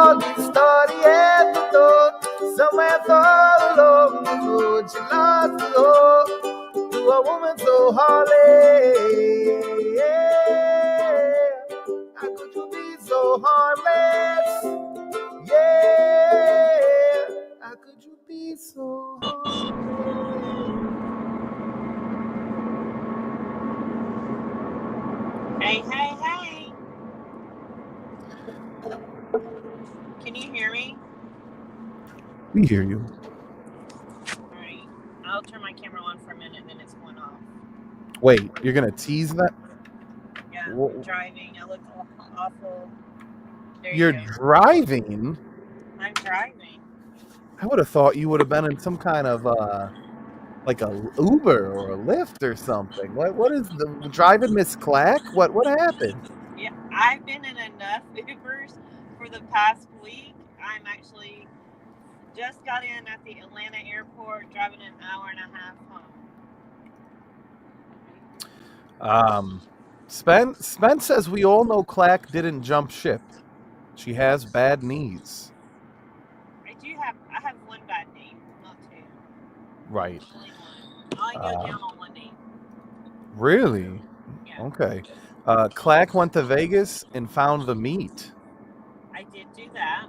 all this story ever told. Somewhere far along the road, she lost the hope to a woman so holy. Yeah. How could you be so harmless? Yeah. How could you be so harmless? Hey, hey, hey. Can you hear me? We hear you. Alright. I'll turn my camera on for a minute, then it's going off. Wait, you're going to tease that? Yeah, I'm driving. I look awful. There You're you go. driving? I'm driving. I would have thought you would have been in some kind of like a Uber or a Lyft or something. What is the driving Miss Clack? What happened? Yeah, I've been in enough Ubers for the past week. I'm actually just got in at the Atlanta airport, driving an hour and a half home. Spence says we all know Clack didn't jump ship. She has bad knees. I have one bad knee, not two. Right. I go down on one knee. Really? Yeah. Okay. Clack went to Vegas and found the meat. I did do that.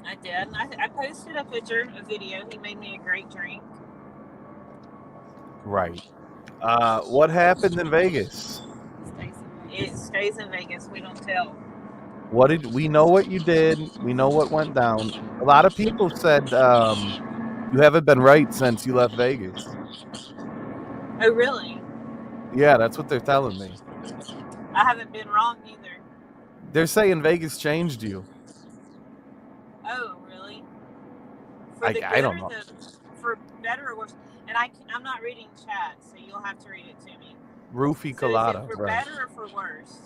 I did. I posted a video. He made me a great drink. Right. What happened in Vegas? It stays in Vegas. We don't tell. We know what you did. We know what went down. A lot of people said you haven't been right since you left Vegas. Oh, really? Yeah, that's what they're telling me. I haven't been wrong either. They're saying Vegas changed you. Oh, really? I don't know. For better or worse? And I'm not reading chat, so you'll have to read it to me. Roofie so colada. Is it for right. better or for worse?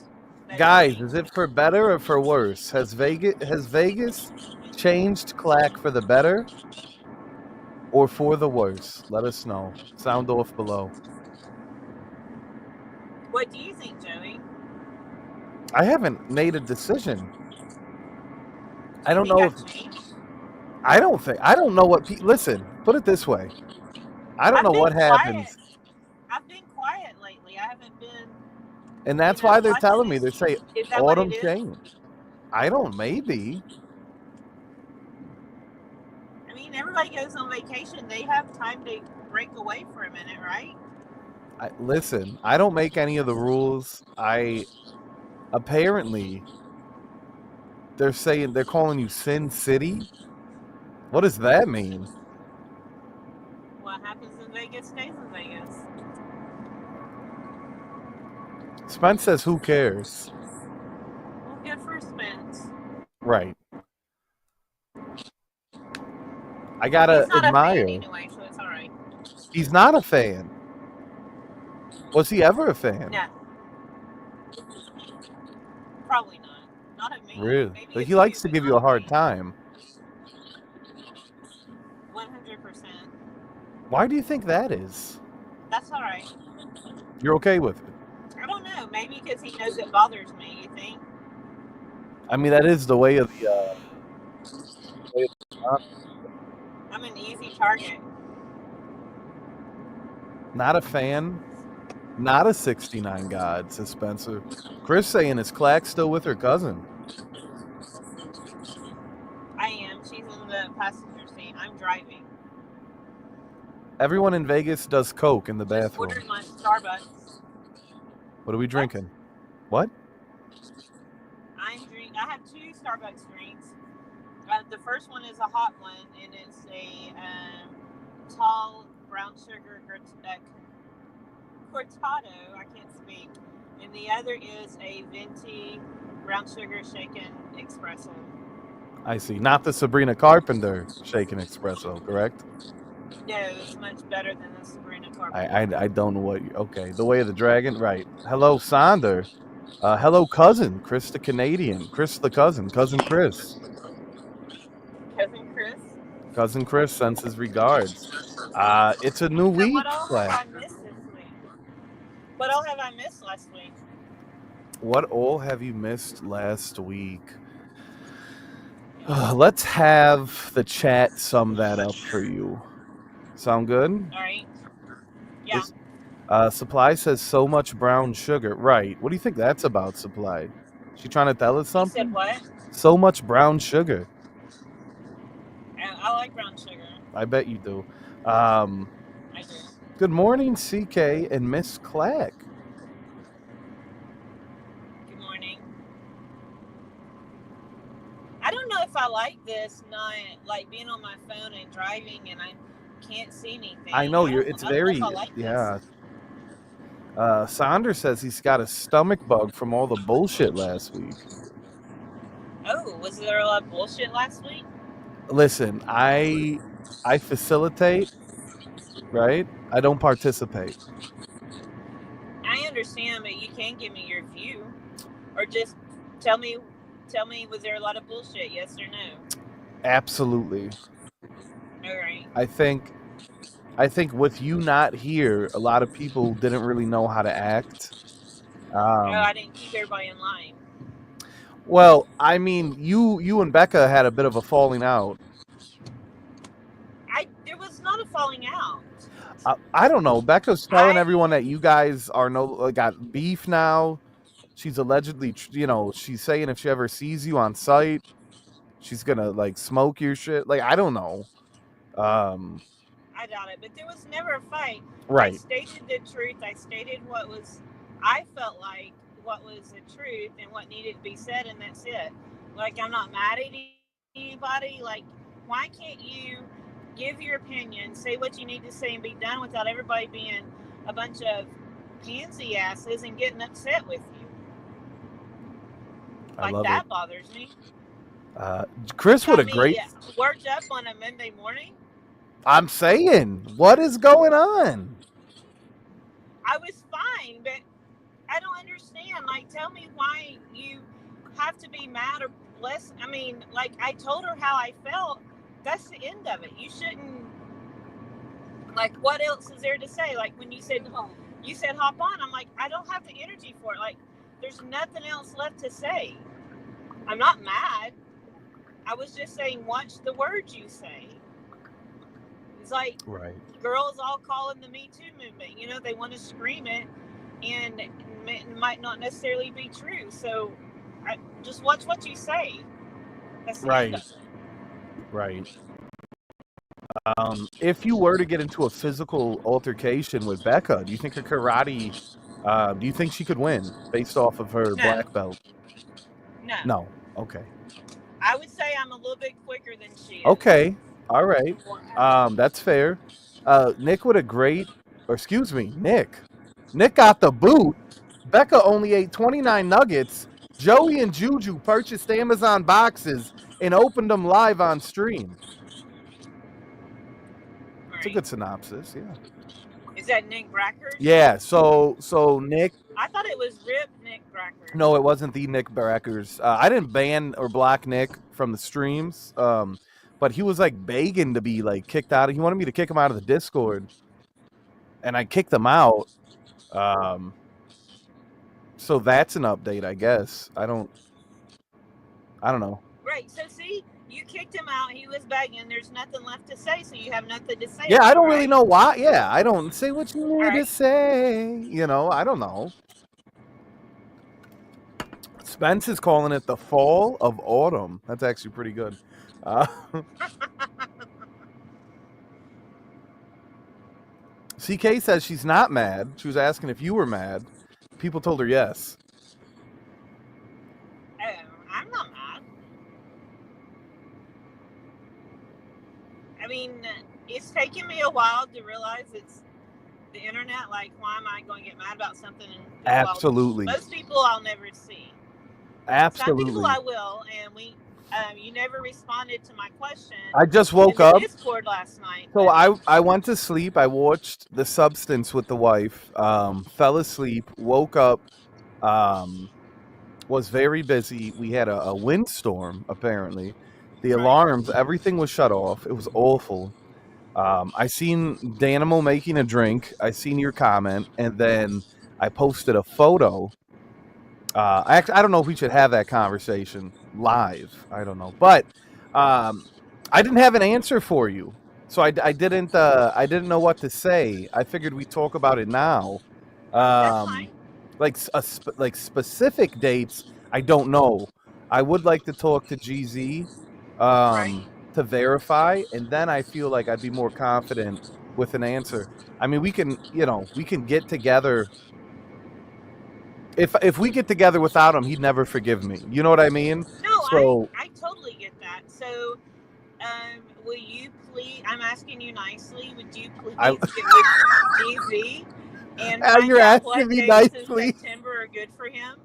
Guys, is it for better or for worse? Has Vegas changed Clack for the better or for the worse? Let us know. Sound off below. What do you think, Joey? I haven't made a decision. I don't know if I don't know what listen, put it this way. I don't know what happens. I've been quiet lately. I haven't been. And that's why they're telling me. They say autumn change. I don't, maybe. I mean, everybody goes on vacation. They have time to break away for a minute, right? Listen, I don't make any of the rules. Apparently, they're calling you Sin City. What does that mean? What happens in Vegas stays in Vegas. Spence says, who cares? Well, good for Spence. Right. I gotta admire. Anyway, so it's all right. He's not a fan. Was he ever a fan? No. Probably not. Not at me. Really? But he likes to give you a hard time. 100%. Why do you think that is? That's all right. You're okay with it? I don't know. Maybe because he knows it bothers me, you think? I mean, that is the way of the... I'm an easy target. Not a fan. Not a 69 god, says Spencer. Chris saying, is Clack still with her cousin? I am. She's in the passenger seat. I'm driving. Everyone in Vegas does Coke in the bathroom. Ordered my Starbucks. What are we drinking? What? I have two Starbucks drinks. The first one is a hot one, and it's a tall brown sugar cortado. I can't speak. And the other is a venti brown sugar shaken espresso. I see. Not the Sabrina Carpenter shaken espresso, correct? No, it's much better than the Sabrina Carpenter. I don't know what you... Okay, the way of the dragon, right. Hello, Sonder. Hello, cousin. Chris the Canadian. Chris the cousin. Cousin Chris. Cousin Chris? Cousin Chris sends his regards. It's a new week. What all have I missed this week? What all have I missed last week? What all have you missed last week? Let's have the chat sum that up for you. Sound good? All right. Yeah. This Supply says so much brown sugar. Right. What do you think that's about, Supply? She trying to tell us You said something? what? So much brown sugar. I like brown sugar. I bet you do. I do. Good morning, CK and Miss Clack. Good morning. I don't know if I like this, not like being on my phone and driving and I can't see anything. I know I don't it's know very if I like yeah. this. Saunders says he's got a stomach bug from all the bullshit last week. Oh, was there a lot of bullshit last week? Listen, I facilitate, right? I don't participate. I understand, but you can give me your view, or just tell me. Was there a lot of bullshit? Yes or no? Absolutely. All right. I think with you not here, a lot of people didn't really know how to act. I didn't keep everybody in line. Well, I mean, you and Becca had a bit of a falling out. There was not a falling out. I don't know. Becca's telling everyone that you guys are got beef now. She's allegedly, she's saying if she ever sees you on site, she's gonna like smoke your shit. Like I don't know. I doubt it, but there was never a fight. Right. I stated the truth. I stated I felt like what was the truth and what needed to be said, and that's it. Like, I'm not mad at anybody. Like, why can't you give your opinion, say what you need to say, and be done without everybody being a bunch of pansy asses and getting upset with you? Like, that bothers me. Chris would agree. Worked up on a Monday morning. I'm saying, what is going on? I was fine, but I don't understand. Like, tell me why you have to be mad or less. I mean, like, I told her how I felt. That's the end of it. You shouldn't. Like, what else is there to say? Like, when you said hop on, I'm like, I don't have the energy for it. Like, there's nothing else left to say. I'm not mad. I was just saying, watch the words you say. It's like girls all calling the Me Too movement. You know, they want to scream it, and it might not necessarily be true. So, just watch what you say. That's the end of it. Right. If you were to get into a physical altercation with Becca, do you think her karate? Do you think she could win based off of her black belt? No. Okay. I would say I'm a little bit quicker than she is. Okay. All right. That's fair. Nick Nick got the boot. Becca only ate 29 nuggets. Joey and Juju purchased Amazon boxes and opened them live on stream. It's a good synopsis, yeah. Is that Nick Brackers? Yeah, so Nick... I thought it was Rip Nick Brackers. No, it wasn't the Nick Brackers. I didn't ban or block Nick from the streams, but he was like begging to be like kicked out. He wanted me to kick him out of the Discord, and I kicked him out. So that's an update, I guess. I don't know. Right. So see, you kicked him out. He was begging. There's nothing left to say, so you have nothing to say. Yeah, I don't really know why. Yeah, I don't say what you need to say. You know, I don't know. Spence is calling it the fall of autumn. That's actually pretty good. CK says she's not mad. She was asking if you were mad. People told her yes. I'm not mad. I mean, it's taken me a while to realize it's the internet. Like, why am I going to get mad about something? Absolutely. Most people I'll never see. Absolutely. Some people I will, and you never responded to my question. I just woke up. Discord last night. So I went to sleep. I watched The Substance with the wife. Fell asleep. Woke up. Was very busy. We had a windstorm. Apparently, the alarms, everything was shut off. It was awful. I seen Danimal making a drink. I seen your comment, and then I posted a photo I don't know if we should have that conversation live. I don't know, but I didn't have an answer for you, so I didn't know what to say. I figured we talk about it now. That's fine. Like like specific dates, I don't know. I would like to talk to GZ Right. to verify, and then I feel like I'd be more confident with an answer. I mean, we can get together. If we get together without him, he'd never forgive me. You know what I mean? No, So I totally get that. So, will you please? I'm asking you nicely. Would you I, please get with DZ and find you're out asking what me dates in nicely. September are good for him?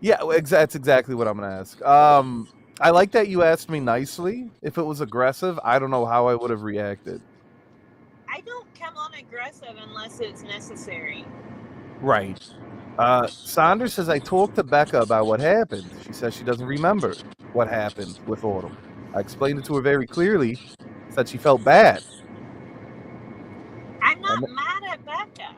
Yeah, that's exactly what I'm gonna ask. I like that you asked me nicely. If it was aggressive, I don't know how I would have reacted. I don't come on aggressive unless it's necessary. Right. Saunders says I talked to Becca about what happened. She says she doesn't remember what happened with Autumn. I explained it to her very clearly. Said she felt bad. I'm not mad at Becca.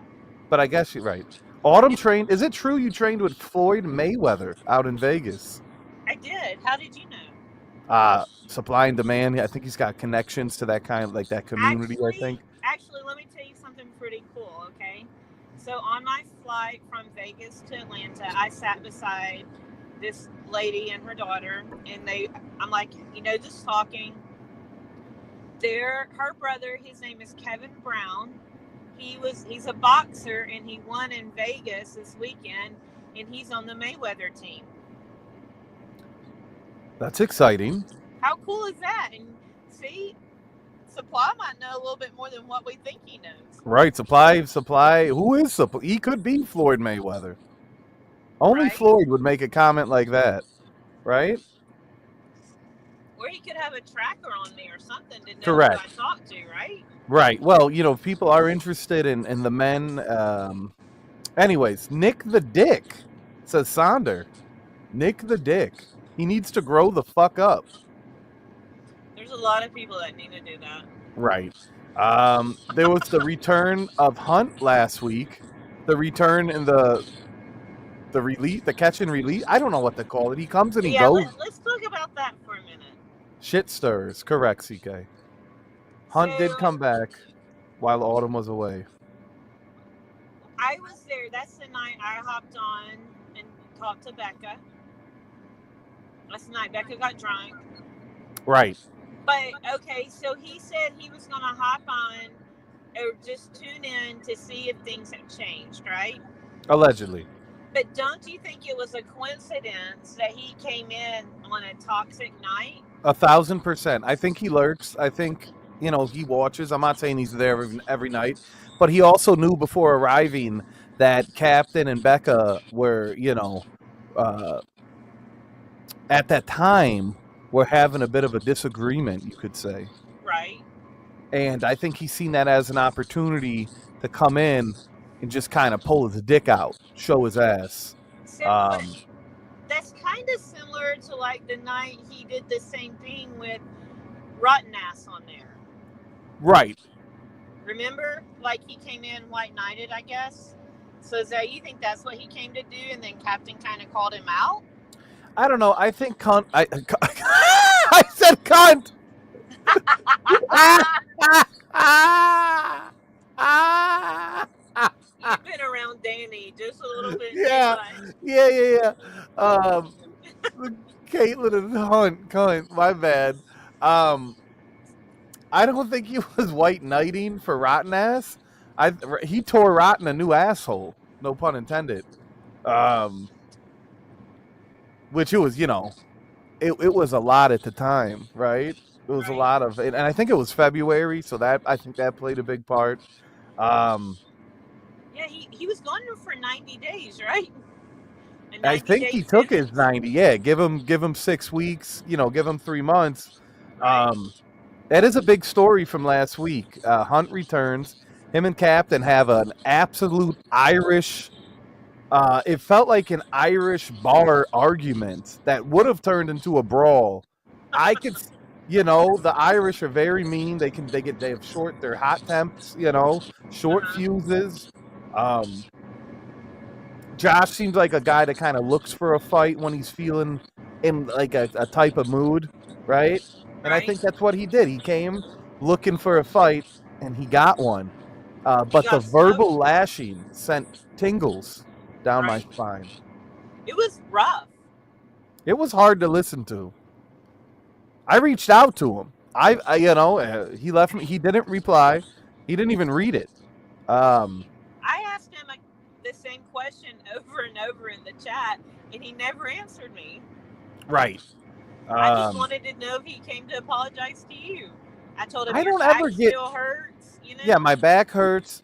But I guess you're right. Autumn trained. Is it true you trained with Floyd Mayweather out in Vegas? I did. How did you know? Supply and demand. I think he's got connections to that kind of like that community. Actually, let me tell you something pretty cool. Okay, so on my flight from Vegas to Atlanta, I sat beside this lady and her daughter, and I'm like, just talking. Her brother, his name is Kevin Brown. He's a boxer, and he won in Vegas this weekend, and he's on the Mayweather team. That's exciting. How cool is that? And see, Supply might know a little bit more than what we think he knows. Right, Supply. Who is Supply? He could be Floyd Mayweather. Only Floyd would make a comment like that, right? Or he could have a tracker on me or something to know Correct. who I talk to, right? Right. Well, if people are interested in the men. Anyways, Nick the Dick says Sonder. Nick the Dick. He needs to grow the fuck up. There's a lot of people that need to do that. Right. There was the return of Hunt last week. The return in the release, the catch and release. I don't know what to call it. He comes and he goes. Let's talk about that for a minute. Shit stirs. Correct, CK. Hunt did come back while Autumn was away. I was there. That's the night I hopped on and talked to Becca. That's the night Becca got drunk. Right. But, okay, so he said he was going to hop on or just tune in to see if things have changed, right? Allegedly. But don't you think it was a coincidence that he came in on a toxic night? 1,000%. I think he lurks. I think, he watches. I'm not saying he's there every night, but he also knew before arriving that Captain and Becca were, at that time, were having a bit of a disagreement, you could say. Right. And I think he's seen that as an opportunity to come in and just kind of pull his dick out, show his ass. So that's kind of similar to like the night he did the same thing with Rotten Ass on there. Right. Remember? Like he came in white-knighted, I guess. So is that, you think that's what he came to do, and then Captain kind of called him out? I don't know. I think cunt. I said cunt. You've been around Danny just a little bit. Yeah. Caitlin and Hunt, cunt. My bad. I don't think he was white knighting for Rotten Ass. He tore Rotten a new asshole. No pun intended. Which it was, it was a lot at the time, right? It was a lot of, and I think it was February, so I think that played a big part. Yeah, he was gone for 90 days, right? I think he took his 90. Yeah, give him 6 weeks. Give him 3 months. That is a big story from last week. Hunt returns. Him and Captain have an absolute Irish. It felt like an Irish bar argument that would have turned into a brawl. I could, the Irish are very mean. They have short, they're hot temps, short fuses. Josh seems like a guy that kind of looks for a fight when he's feeling in like a type of mood, right? And I Right? think that's what he did. He came looking for a fight, and he got one. He But the got smoked. verbal lashing sent tingles down my Right? spine. It was rough. It was hard to listen to. I reached out to him. He left me. He didn't reply. He didn't even read it. I asked him the same question over and over in the chat, and he never answered me. Right. I just wanted to know if he came to apologize to you. I told him I your don't back ever get. still hurts. You know. Yeah, my back hurts.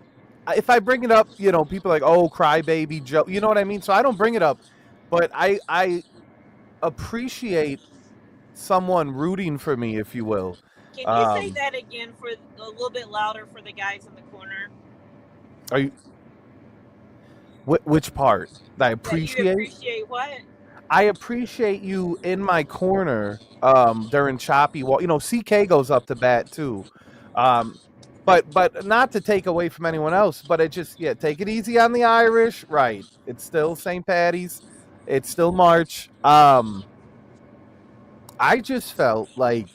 If I bring it up, people are like, "Oh, crybaby Joe," you know what I mean. So I don't bring it up, but I appreciate someone rooting for me, if you will. Can you say that again for a little bit louder for the guys in the corner? Are you? Which part? I appreciate. That you appreciate what? I appreciate you in my corner during choppy walk. CK goes up to bat too. But not to take away from anyone else, but it just take it easy on the Irish. Right. It's still St. Patty's. It's still March. I just felt like,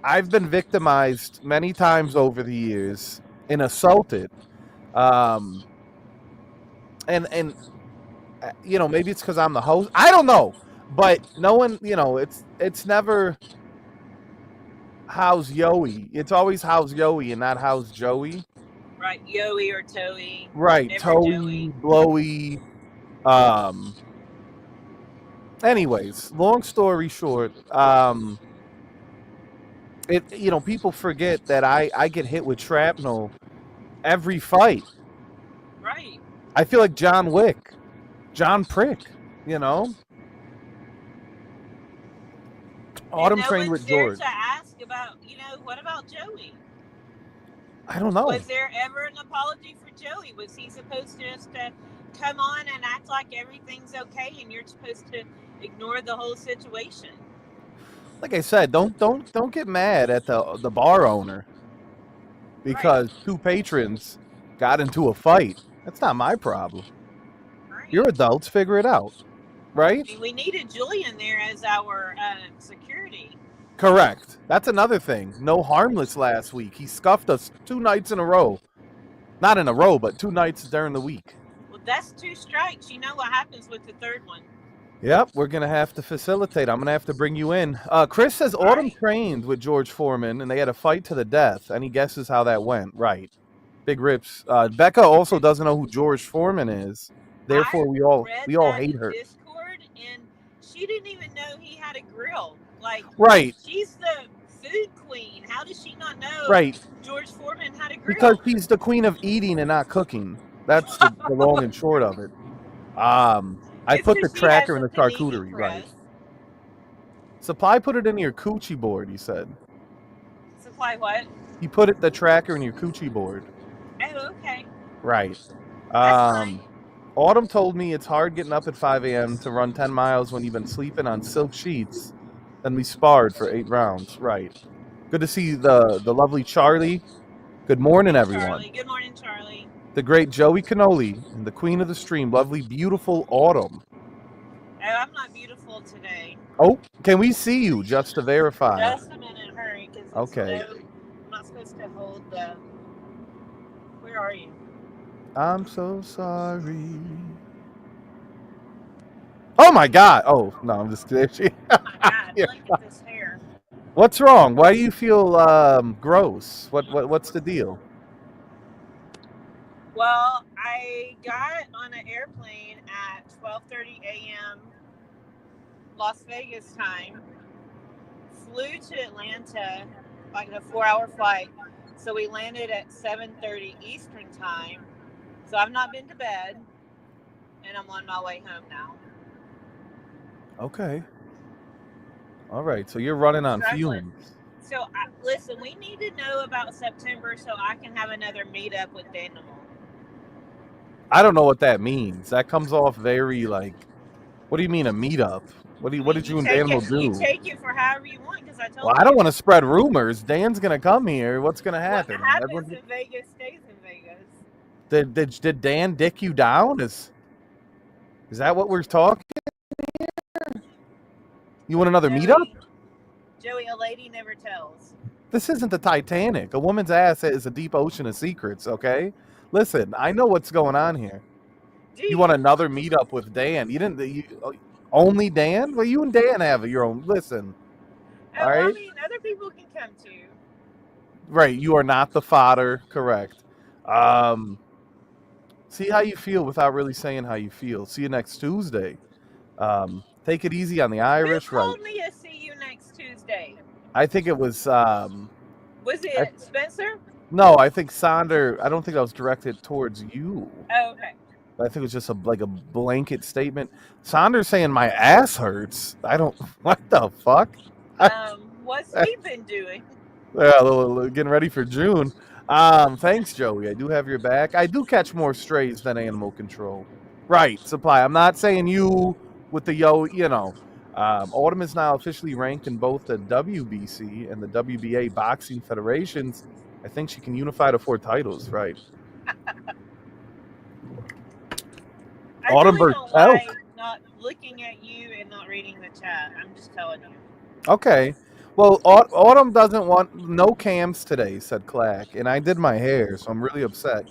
I've been victimized many times over the years and assaulted. And maybe it's because I'm the host. I don't know, but no one, it's never how's Yoey. It's always how's Yoey and not how's Joey. Right, Yoey or Toey. Right, Toey, Blowy. Anyways, long story short, people forget that I get hit with shrapnel every fight. Right. I feel like John Wick, John Prick, Autumn trained with George. To ask about, what about Joey? I don't know. Was there ever an apology for Joey? Was he supposed to just come on and act like everything's okay, and you're supposed to ignore the whole situation? Like I said, don't get mad at the bar owner because two patrons got into a fight. That's not my problem. Right. You're adults, figure it out, right? I mean, we needed Julian there as our security. Correct. That's another thing. No harmless last week. He scuffed us 2 nights in a row. Not in a row, but 2 nights during the week. Well, that's 2 strikes. You know what happens with the third one. Yep, we're going to have to facilitate. I'm going to have to bring you in. Chris says Autumn trained with George Foreman, and they had a fight to the death. Any guesses how that went? Right. Big rips. Becca also doesn't know who George Foreman is. Therefore, we all hate her. Discord, and she didn't even know he had a grill. Right. She's the food queen. How does she not know George Foreman had a grill? Because she's the queen of eating and not cooking. That's the long and short of it. I put the tracker in the charcuterie, right? Supply put it in your coochie board, he said. Supply what? He put the tracker in your coochie board. Oh, okay. Right. That's fine. Autumn told me it's hard getting up at 5 a.m. to run 10 miles when you've been sleeping on silk sheets. Then we sparred for 8 rounds. Right. Good to see the lovely Charlie. Good morning, everyone. Charlie. Good morning, Charlie. The great Joey Cannoli and the queen of the stream, lovely, beautiful Autumn. Oh, I'm not beautiful today. Oh, can we see you just to verify? Just a minute, hurry. Okay. I'm not supposed to hold the... Where are you? I'm so sorry. Oh my God! Oh no, I'm just kidding. Oh my God! Look at this hair. What's wrong? Why do you feel gross? What's the deal? Well, I got on an airplane at 12:30 a.m. Las Vegas time. Flew to Atlanta, like a 4-hour flight. So we landed at 7:30 Eastern time. So I've not been to bed, and I'm on my way home now. Okay. All right. So you're running on fumes. So listen, we need to know about September so I can have another meetup with Danimal. I don't know what that means. That comes off very like. What do you mean a meetup? What did you and Danimal do? You take it for however you want because I told you. Well, I don't want to spread rumors. Dan's gonna come here. What's gonna happen? What happens in Vegas stays in Vegas. Did Dan dick you down? Is that what we're talking? You want another meetup? Joey, a lady never tells. This isn't the Titanic. A woman's ass is a deep ocean of secrets, okay? Listen, I know what's going on here. You want another meetup with Dan? Only Dan? Well, you and Dan have your own. Listen, all right? I mean, other people can come too. Right, you are not the fodder. Correct. See how you feel without really saying how you feel. See you next Tuesday. Take it easy on the Irish. Who told me to see you next Tuesday? I think it was. Was it Spencer? No, I think Sonder. I don't think that was directed towards you. Oh, okay. I think it was just a blanket statement. Sonder's saying my ass hurts. I don't. What the fuck? What's he been doing? Well, getting ready for June. Thanks, Joey. I do have your back. I do catch more strays than animal control. Right, Supply. I'm not saying you with the Autumn is now officially ranked in both the WBC and the WBA boxing federations. I think she can unify the 4 titles, right? I Autumn really don't like not looking at you and not reading the chat. I'm just telling you. Okay. Well, Autumn doesn't want no cams today, said Clack, and I did my hair, so I'm really upset.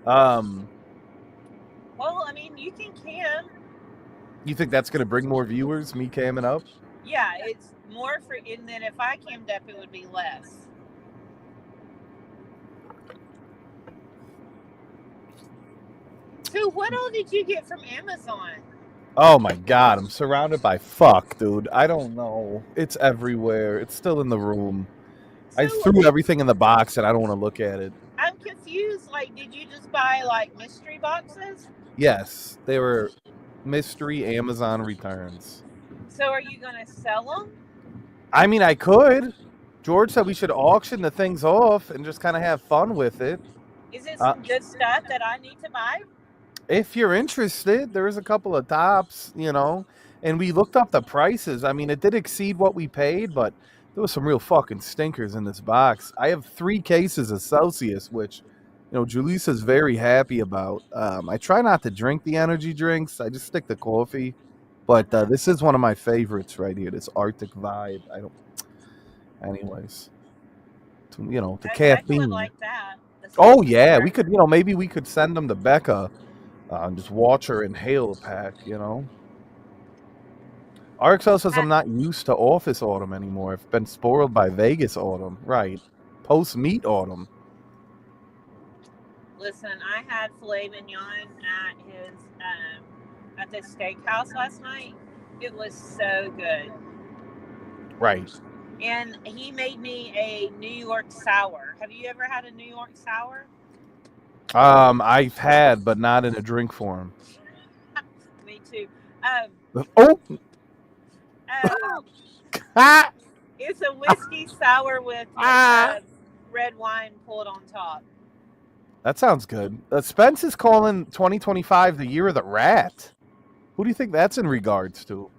Well, I mean, you can cam. You think that's going to bring more viewers, me camming up? Yeah, it's more and then if I cammed up, it would be less. So what all did you get from Amazon? Oh my god, I'm surrounded by fuck, dude. I don't know. It's everywhere. It's still in the room. I threw everything in the box and I don't want to look at it. I'm confused. Like, did you just buy like mystery boxes? Yes, they were mystery Amazon returns. So are you going to sell them? I mean, I could. George said we should auction the things off and just kind of have fun with it. Is it some good stuff that I need to buy? If you're interested, there's a couple of tops, and we looked up the prices. I mean, it did exceed what we paid, but there was some real fucking stinkers in this box. I have 3 cases of Celsius, which, Julisa's very happy about. I try not to drink the energy drinks. I just stick to coffee. But this is one of my favorites right here, this Arctic Vibe. Anyways. The caffeine. I like that. Oh, yeah. We could, maybe we could send them to Becca. And just watch her inhale a pack, RXL says I'm not used to office Autumn anymore. I've been spoiled by Vegas Autumn. Right. Post-meet Autumn. Listen, I had filet mignon at the steakhouse last night. It was so good. Right. And he made me a New York sour. Have you ever had a New York sour? I've had, but not in a drink form. Me too. It's a whiskey sour with red wine poured on top. That sounds good. Spence is calling 2025 the year of the rat. Who do you think that's in regards to?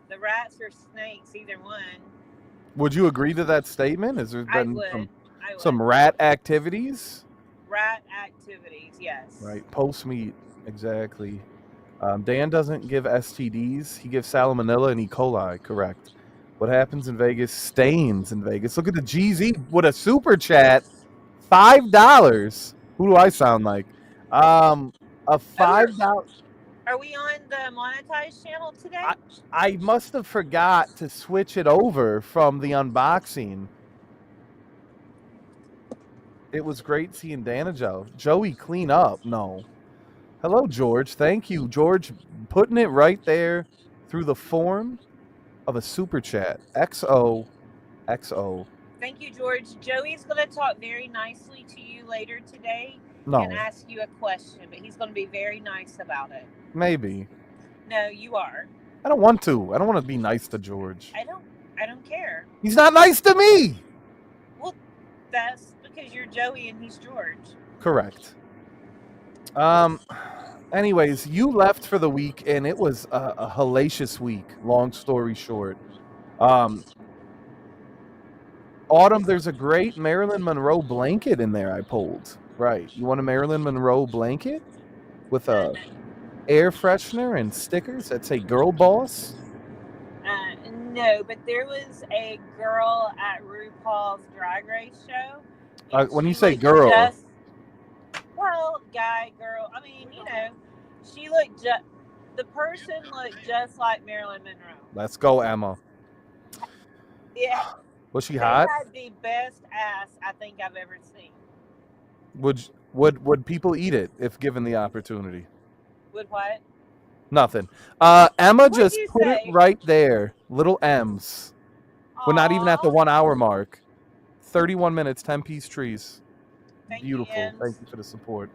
The rats or snakes, either one. Would you agree to that statement? Has there been some rat activities? Rat activities, yes. Right, post-meet, exactly. Dan doesn't give STDs. He gives salmonella and E. coli, correct. What happens in Vegas stains in Vegas. Look at the GZ with a super chat. $5. Who do I sound like? A $5. Are we on the monetized channel today? I must have forgot to switch it over from the unboxing. It was great seeing Danajo. Joey, clean up. No. Hello, George. Thank you, George. Putting it right there through the form of a super chat. XOXO. Thank you, George. Joey's going to talk very nicely to you later today and ask you a question, but he's going to be very nice about it. Maybe. No, you are. I don't want to. I don't want to be nice to George. I don't care. He's not nice to me. Well, that's because you're Joey and he's George. Correct. Anyways, you left for the week and it was a hellacious week. Long story short. Autumn, there's a great Marilyn Monroe blanket in there I pulled. Right. You want a Marilyn Monroe blanket with a air freshener and stickers that say "Girl Boss"? No, but there was a girl at RuPaul's Drag Race show. And When you she say looked girl, well, guy, girl. I mean, she looked the person looked just like Marilyn Monroe. let's go, Emma. Yeah, Was she they hot? had the best ass I think I've ever seen. Would people eat it if given the opportunity? Would what? Nothing. Emma What'd just you put it say? right there. Little M's. We're not even at the Aw, 1 hour mark. 31 minutes, 10-piece trees. thank you, Beautiful. Ems. Thank you for the support.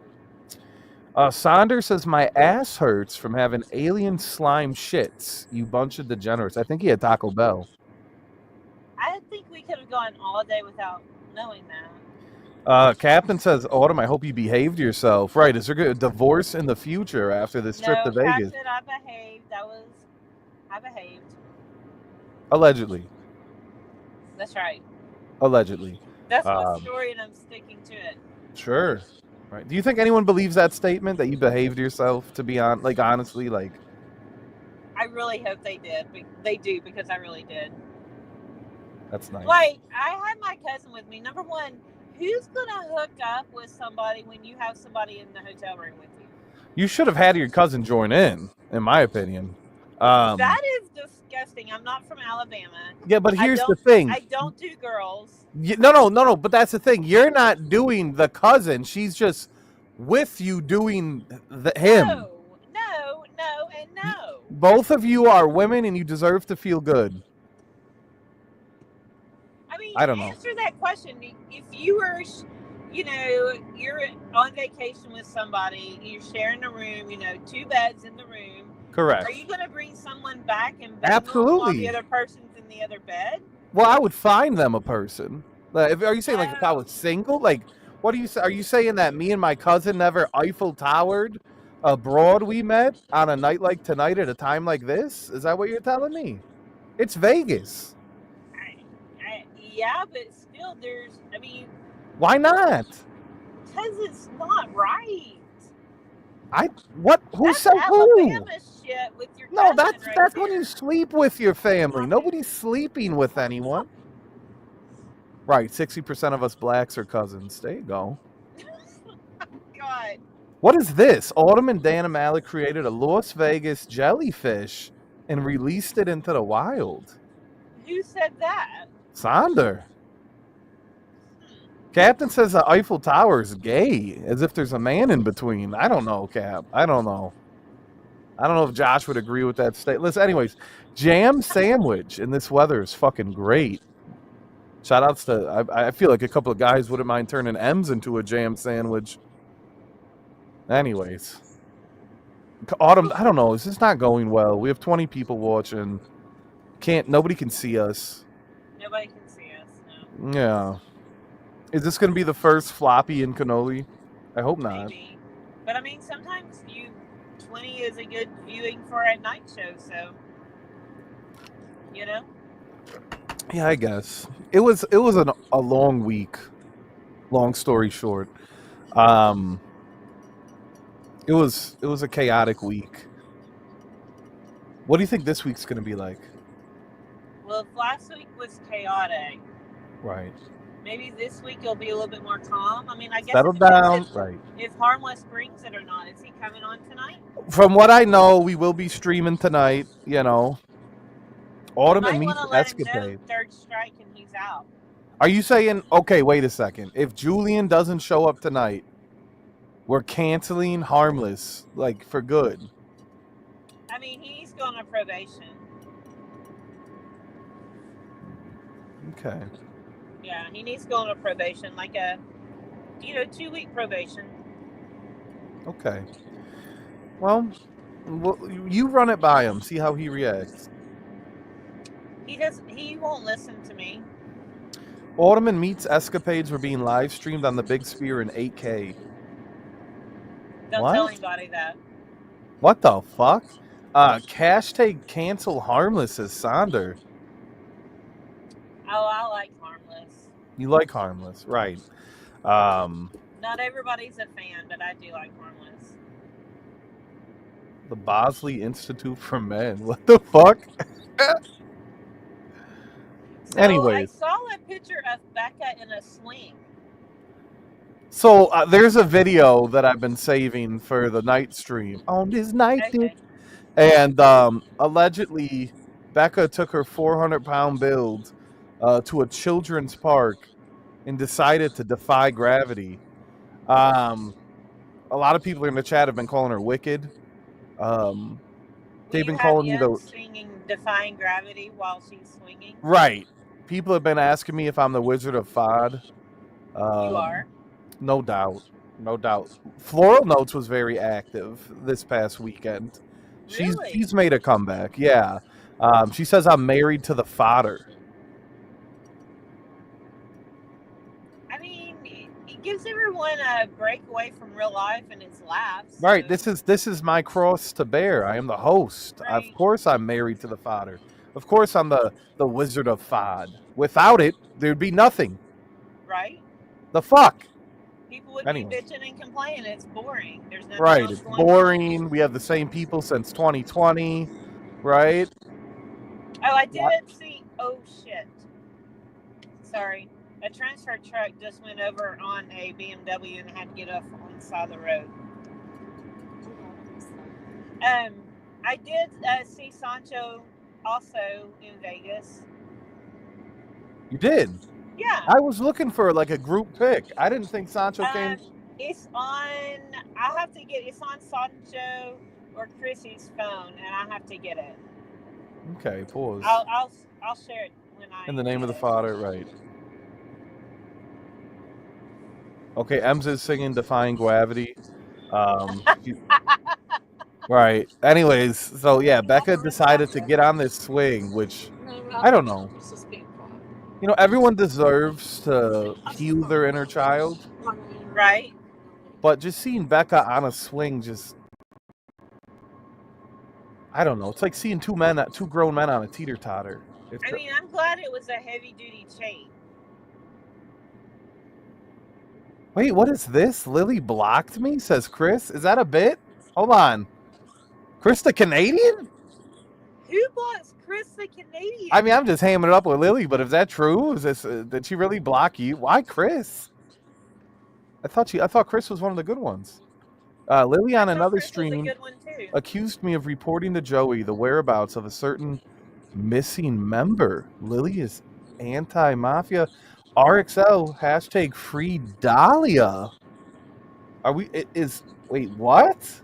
Saunders says, my ass hurts from having alien slime shits, you bunch of degenerates. I think he had Taco Bell. I think we could have gone all day without knowing that. Captain says, Autumn, I hope you behaved yourself. Right, is there a divorce in the future after this trip to Vegas? Captain, I behaved. I behaved. Allegedly. That's right. Allegedly. That's my story, and I'm sticking to it. Sure. Right. Do you think anyone believes that statement that you behaved yourself? To be on, like, honestly, like. I really hope they did. They do, because I really did. That's nice. Like, I had my cousin with me. Number one, who's gonna hook up with somebody when you have somebody in the hotel room with you? You should have had your cousin join in my opinion. That is disgusting. I'm not from Alabama. Yeah, but here's the thing. I don't do girls. No. But that's the thing. You're not doing the cousin. She's just with you doing him. No, and no. Both of you are women, and you deserve to feel good. I mean, I don't know. Answer that question. If you were, you're on vacation with somebody, you're sharing a room, 2 beds in the room. Correct. Are you going to bring someone back and absolutely while the other person's in the other bed? Well, I would find them a person. Are you saying like if I was single? Like, what do you say? Are you saying that me and my cousin never Eiffel Towered abroad we met on a night like tonight at a time like this? Is that what you're telling me? It's Vegas. Yeah, but still, why not? Because it's not right. Who that's said Alabama who? Shit with your No, that's right when you sleep with your family. Nobody's sleeping with anyone. Right, 60% of us blacks are cousins. There you go. God. What is this? Autumn and Dan Malik created a Las Vegas jellyfish and released it into the wild. Who said that? Sonder. Captain says the Eiffel Tower is gay, as if there's a man in between. I don't know, Cap. I don't know if Josh would agree with that statement. Listen, anyways, jam sandwich in this weather is fucking great. Shout outs to, I feel like a couple of guys wouldn't mind turning M's into a jam sandwich. Anyways. Autumn, I don't know. Is this not going well? We have 20 people watching. Nobody can see us. Nobody can see us, no. Yeah. Is this going to be the first floppy in Cannoli? I hope not. Maybe. But I mean, sometimes 20 is a good viewing for a night show, so, Yeah, I guess. It was a long week. Long story short. It was a chaotic week. What do you think this week's going to be like? Well, if last week was chaotic. Right. Maybe this week it'll be a little bit more calm. I mean, I guess settle down. Right. If Harmless brings it or not. Is he coming on tonight? From what I know, we will be streaming tonight, Autumn and Meets Escapade. Third strike and he's out. Are you saying, okay, wait a second. If Julian doesn't show up tonight, we're canceling Harmless, like, for good? I mean, he's going on probation. Okay. Yeah, he needs to go on a probation, like a, 2-week probation. Okay. Well, you run it by him, see how he reacts. He won't listen to me. Autumn and Meets Escapades were being live streamed on the Big Spear in 8K. Don't tell anybody that. What the fuck? Hashtag cancel Harmless as Sonder. Oh, I like Harmless. You like Harmless, right. Not Not everybody's a fan, but I do like harmless. The Bosley Institute for Men. What the fuck? So I Anyways, saw a picture of Becca in a swing. so there's a video that I've been saving for the night stream on this night, Okay. and allegedly Becca took her 400-pound build to a children's park and decided to defy gravity. A lot of people in the chat have been calling her wicked. Will They've you been have calling me Em the singing "Defying Gravity" while she's swinging? right. People have been asking me if I'm the Wizard of Fod. You are. No doubt, no doubt. Floral Notes was very active this past weekend. Really? She's made a comeback. Yeah. She says I'm married to the fodder. I mean, it gives everyone a break away from real life and its laughs. Right. So, This is my cross to bear. I am the host. right. Of course I'm married to the fodder. Of course I'm the Wizard of Fod. Without it, there'd be nothing. Right? The fuck? People would Anyway. be bitching and complaining. It's boring. There's nothing Right. else It's going boring. We have the same people since 2020. Right? on. Oh, I did see. Oh, shit. Sorry. A transfer truck just went over on a BMW and had to get off on the side of the road. I did see Sancho also in Vegas. You did? Yeah. I was looking for like a group pick. I didn't think Sancho came. It's on. It's on Sancho or Chrissy's phone, and I have to get it. Okay, pause. I'll share it when I. In the name of the Father, right? Okay, Ems is singing "Defying Gravity." Right. Anyways, so yeah, Becca decided to get on this swing, which I don't know. You know, everyone deserves to heal their inner child. Right. But just seeing Becca on a swing, just I don't know. It's like seeing two grown men on a teeter totter. I mean, I'm glad it was a heavy duty chain. Wait, what is this? Lily blocked me, says Chris. Is that a bit? Hold on. Chris the Canadian? Who blocks Chris the Canadian? I mean, I'm just hamming it up with Lily, but is that true? Is this did she really block you? Why Chris? I thought Chris was one of the good ones. Lily on another stream accused me of reporting to Joey the whereabouts of a certain missing member. Lily is anti-mafia. RXL hashtag free Dahlia. Are we? Wait, what?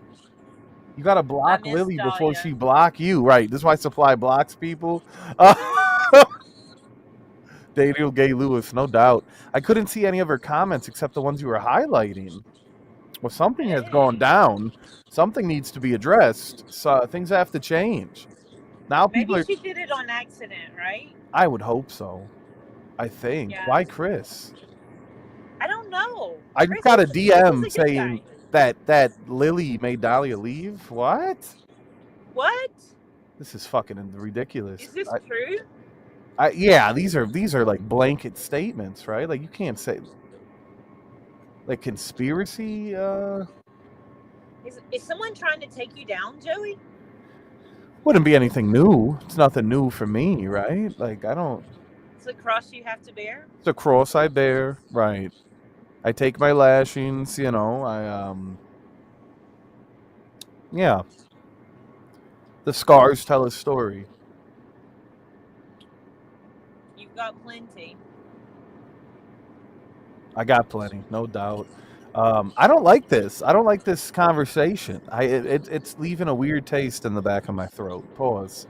You gotta block Lily before she block you, right? This is why Supply blocks people. Daniel Gay Lewis, no doubt. I couldn't see any of her comments except the ones you were highlighting. Well, something has gone down. Something needs to be addressed. So things have to change. Now people Maybe she did it on accident, right? I would hope so. I think. Yeah. Why Chris? I don't know. I just got a DM saying that Lily made Dahlia leave. What? What? This is fucking ridiculous. Is this true? Yeah, these are like blanket statements, right? Like you can't say like conspiracy. Is someone trying to take you down, Joey? Wouldn't be anything new. It's nothing new for me, right? Like I don't. It's a cross you have to bear. It's a cross I bear, right? I take my lashings, you know. Yeah. The scars tell a story. You've got plenty. I got plenty, no doubt. I don't like this. I don't like this conversation. It's leaving a weird taste in the back of my throat. Pause.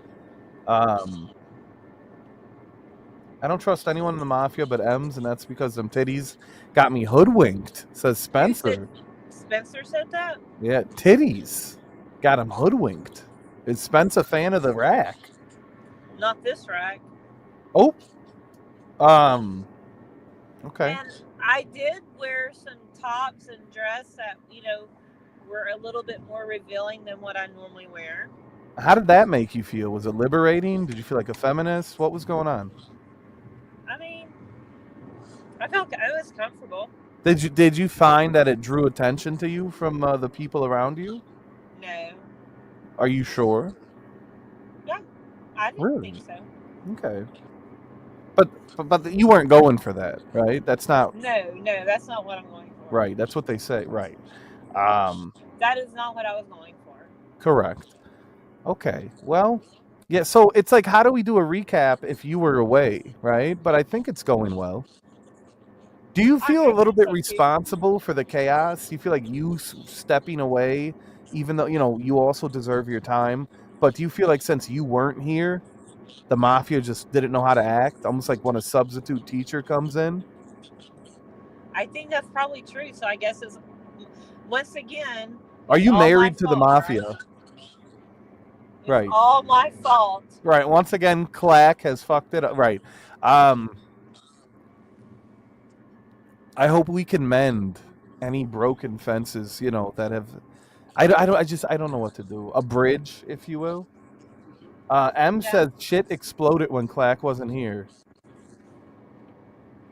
I don't trust anyone in the mafia but Ems, and that's because them titties got me hoodwinked, says Spencer. Spencer said that? Yeah, titties got him hoodwinked. Is Spence a fan of the rack? Not this rack. Oh. Okay. And I did wear some tops and dress that, were a little bit more revealing than what I normally wear. How did that make you feel? Was it liberating? Did you feel like a feminist? What was going on? I mean, I felt I was comfortable. Did you find that it drew attention to you from the people around you? No. Are you sure? Yeah, I didn't Really? think so. Okay. But you weren't going for that, right? That's not No, that's not what I'm going for. right. That's what they say, right? Um, That is not what I was going for. correct. Okay. Well, yeah. So it's like, how do we do a recap if you were away, right? But I think it's going well. Do you feel a I little think bit so too. responsible for the chaos? Do you feel like you stepping away, even though you also deserve your time? But do you feel like since you weren't here, the mafia just didn't know how to act? Almost like when a substitute teacher comes in. I think that's probably true. So I guess it's once again, Are it's you all my married to the fault, mafia? right? It's Right. all my fault. Right. Once again, Clack has fucked it up. Right. Um, I hope we can mend any broken fences, that have. I don't know what to do. A bridge, if you will. M Yeah. says shit exploded when Clack wasn't here.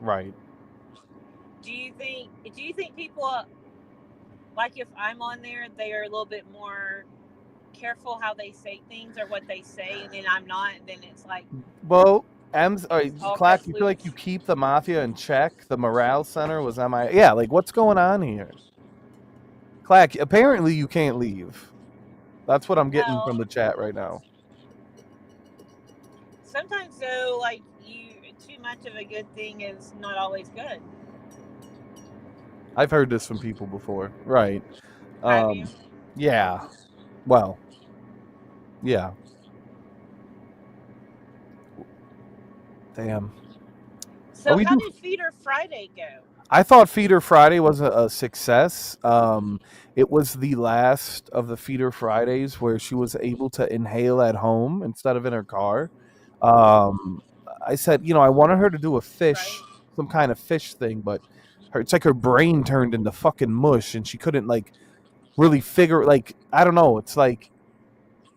Right. Do you think people, like, if I'm on there, they are a little bit more careful how they say things or what they say, and then I'm not, and then it's like, Well, all Clack, bets you feel like loose? you keep the mafia in check? The morale center was MI. Yeah, like what's going on here? Clack, apparently you can't leave. That's what I'm getting from Well, the chat right now. sometimes though, like, too much of a good thing is not always good. I've heard this from people before. Right. Have you? Yeah. Well, yeah. Damn. So how did Feeder Friday go? I thought Feeder Friday was a success. It was the last of the Feeder Fridays where she was able to inhale at home instead of in her car. I said, I wanted her to do a fish, Right. some kind of fish thing, but it's like her brain turned into fucking mush and she couldn't like really figure, like, I don't know. It's like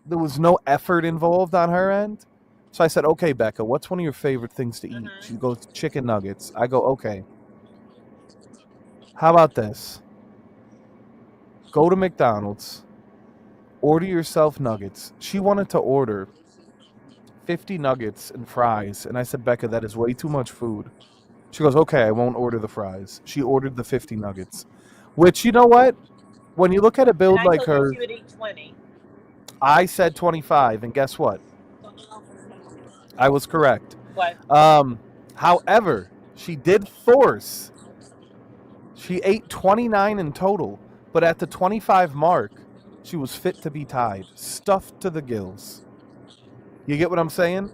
there was no effort involved on her end. So I said, okay, Becca, what's one of your favorite things to eat? She goes, chicken nuggets. I go, okay. How about this? Go to McDonald's, order yourself nuggets. She wanted to order 50 nuggets and fries. And I said, Becca, that is way too much food. She goes, okay, I won't order the fries. She ordered the 50 nuggets, which, you know what? When you look at a build And I like told her, you she would eat 20. I said 25. And guess what? I was correct. What? However, she did force. She ate 29 in total, but at the 25 mark, she was fit to be tied, stuffed to the gills. You get what I'm saying?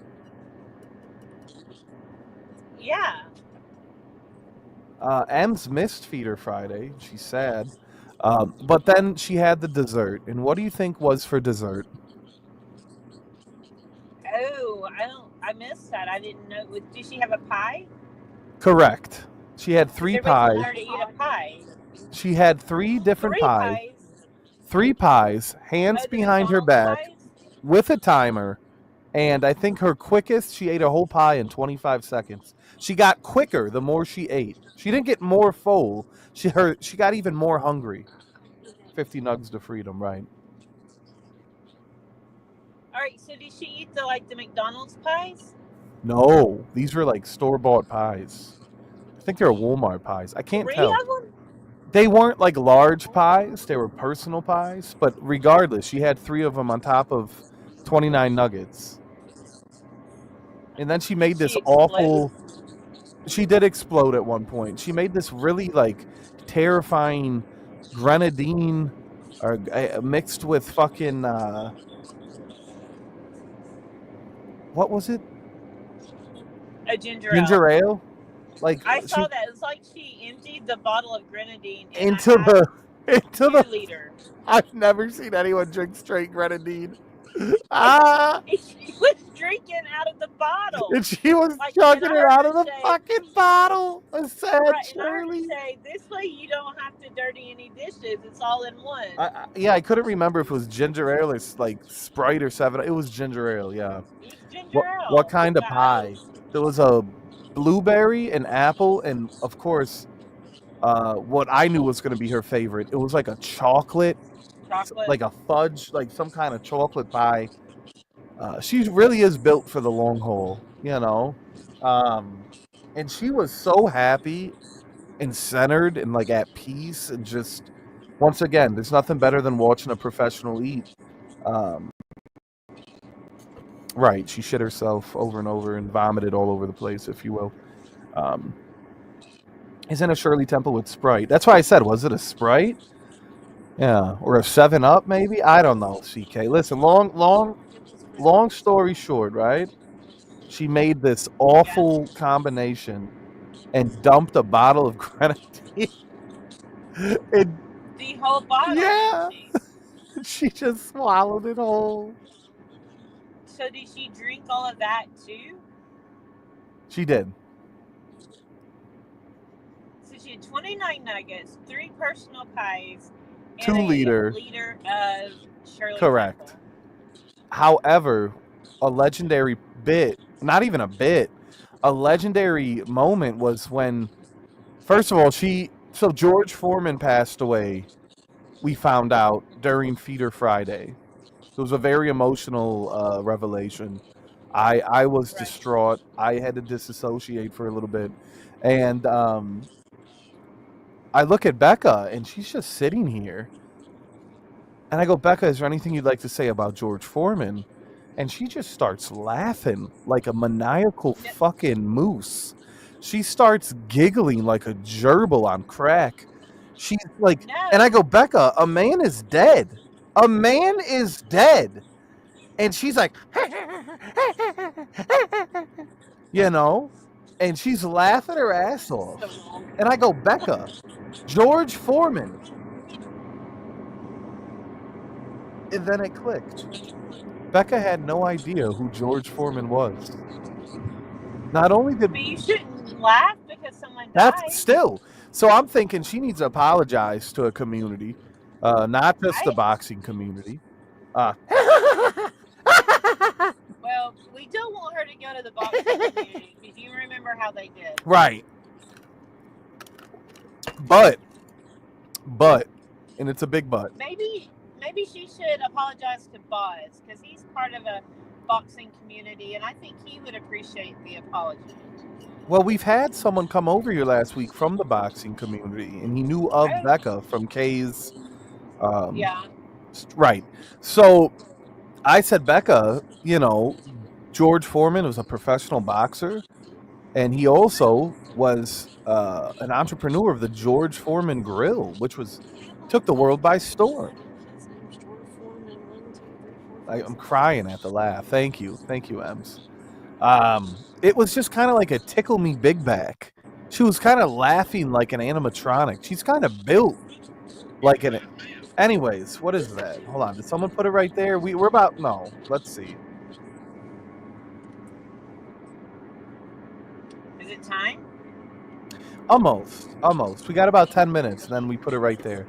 Yeah. M's missed Feeder Friday. She's sad. But then she had the dessert. And what do you think was for dessert? Oh, I missed that. I didn't know. Did she have a pie? Correct. She had 3 Everybody pies. told her to eat a pie. She had 3 different pies. 3 pies, hands behind her back, with a timer. And I think her quickest, she ate a whole pie in 25 seconds. She got quicker the more she ate. She didn't get more full. She got even more hungry. 50 nugs to freedom, right? All right. So did she eat the McDonald's pies? No, these were like store-bought pies. I think they're Walmart pies. I can't tell. 3 of them? They weren't like large pies. They were personal pies. But regardless, she had 3 of them on top of 29 nuggets. And then she made this awful... She did explode at one point. She made this really like terrifying grenadine or mixed with fucking what was it? A ginger ale. Like I saw that. It's like she emptied the bottle of grenadine into the 2-liter. I've never seen anyone drink straight grenadine. She was drinking out of the bottle. And she was chugging it out of the fucking bottle. A sad Shirley. And I say, this way you don't have to dirty any dishes. It's all in one. I couldn't remember if it was ginger ale or like Sprite or 7. It was ginger ale, yeah. Ginger ale. What kind of pie? There was a blueberry, an apple, and of course what I knew was going to be her favorite. It was like a chocolate, Chocolate. like a fudge, like some kind of chocolate pie. She really is built for the long haul, you know. And she was so happy and centered and like at peace and just once again, there's nothing better than watching a professional eat. Um, right, she shit herself over and over and vomited all over the place, if you will. Um, isn't a Shirley Temple with Sprite? That's why I said, was it a Sprite? Yeah, or a 7-Up maybe? I don't know, CK. Listen, long story short, right? She made this awful combination and dumped a bottle of grenadine. And The whole bottle. yeah, Didn't she just swallowed it whole. she? So did she drink all of that too? She did. So she had 29 nuggets, 3 personal pies, and 2 liter. a liter of Shirley Correct. Temple. However, a legendary bit, not even a bit, a legendary moment was when, first of all, so George Foreman passed away, we found out, during Feeder Friday. It was a very emotional revelation. I was Right. distraught. I had to disassociate for a little bit. And I look at Becca, and she's just sitting here. And I go, Becca, is there anything you'd like to say about George Foreman? And she just starts laughing like a maniacal fucking moose. She starts giggling like a gerbil on crack. She's like, No. and I go, Becca, a man is dead. A man is dead. And she's like, you know, and she's laughing her ass off. And I go, Becca, George Foreman. And then it clicked. Becca had no idea who George Foreman was. Not only did But you shouldn't laugh because someone died. that's still. So I'm thinking she needs to apologize to a community, not just the Right. boxing community. Well, we don't want her to go to the boxing community because you remember how they did. Right. But, and it's a big but. Maybe she should apologize to Buzz because he's part of a boxing community, and I think he would appreciate the apology. Well, we've had someone come over here last week from the boxing community, and he knew of Becca from Kay's. Yeah. Right. So I said, Becca, George Foreman was a professional boxer, and he also was an entrepreneur of the George Foreman Grill, which took the world by storm. I'm crying at the laugh. Thank you, Ems. It was just kind of like a tickle me big back. She was kind of laughing like an animatronic. She's kind of built like an. Anyways, what is that? Hold on, did someone put it right there? We're about no. Let's see. Is it time? Almost. We got about 10 minutes, and then we put it right there.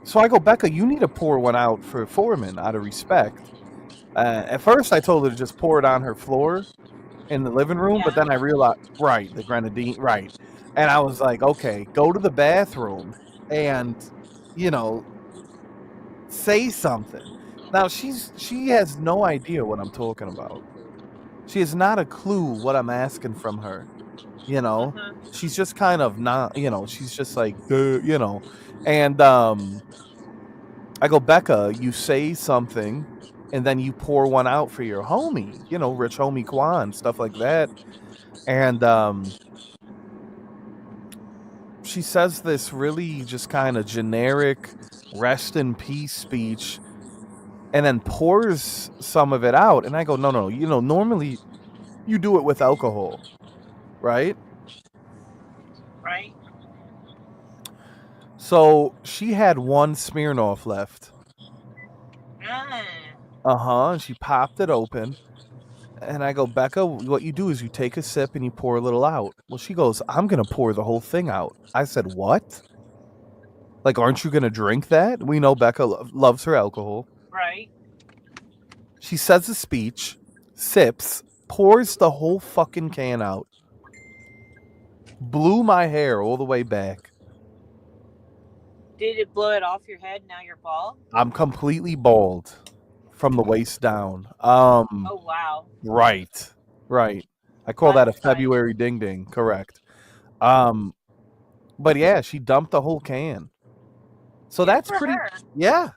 So I go, Becca, you need to pour one out for Foreman out of respect. At first, I told her to just pour it on her floor in the living room, but then I realized, right, the grenadine, right. And I was like, okay, go to the bathroom and, say something. Now, she has no idea what I'm talking about. She has not a clue what I'm asking from her. She's just kind of not, she's just like, and I go, Becca, you say something and then you pour one out for your homie, rich homie Quan, stuff like that. And she says this really just kind of generic rest in peace speech and then pours some of it out. And I go, no, normally you do it with alcohol, right? Right. So she had one Smirnoff left. And she popped it open. And I go, Becca, what you do is you take a sip and you pour a little out. Well, she goes, I'm going to pour the whole thing out. I said, what? Like, aren't you going to drink that? We know Becca loves her alcohol. Right. She says the speech, sips, pours the whole fucking can out. blew my hair all the way back. Did it blow it off your head? Now you're bald? I'm completely bald from the waist down. Oh, wow. Right. I call that a Fun size. February ding ding. Correct. But yeah, she dumped the whole can. So Good that's for pretty. her. Yeah.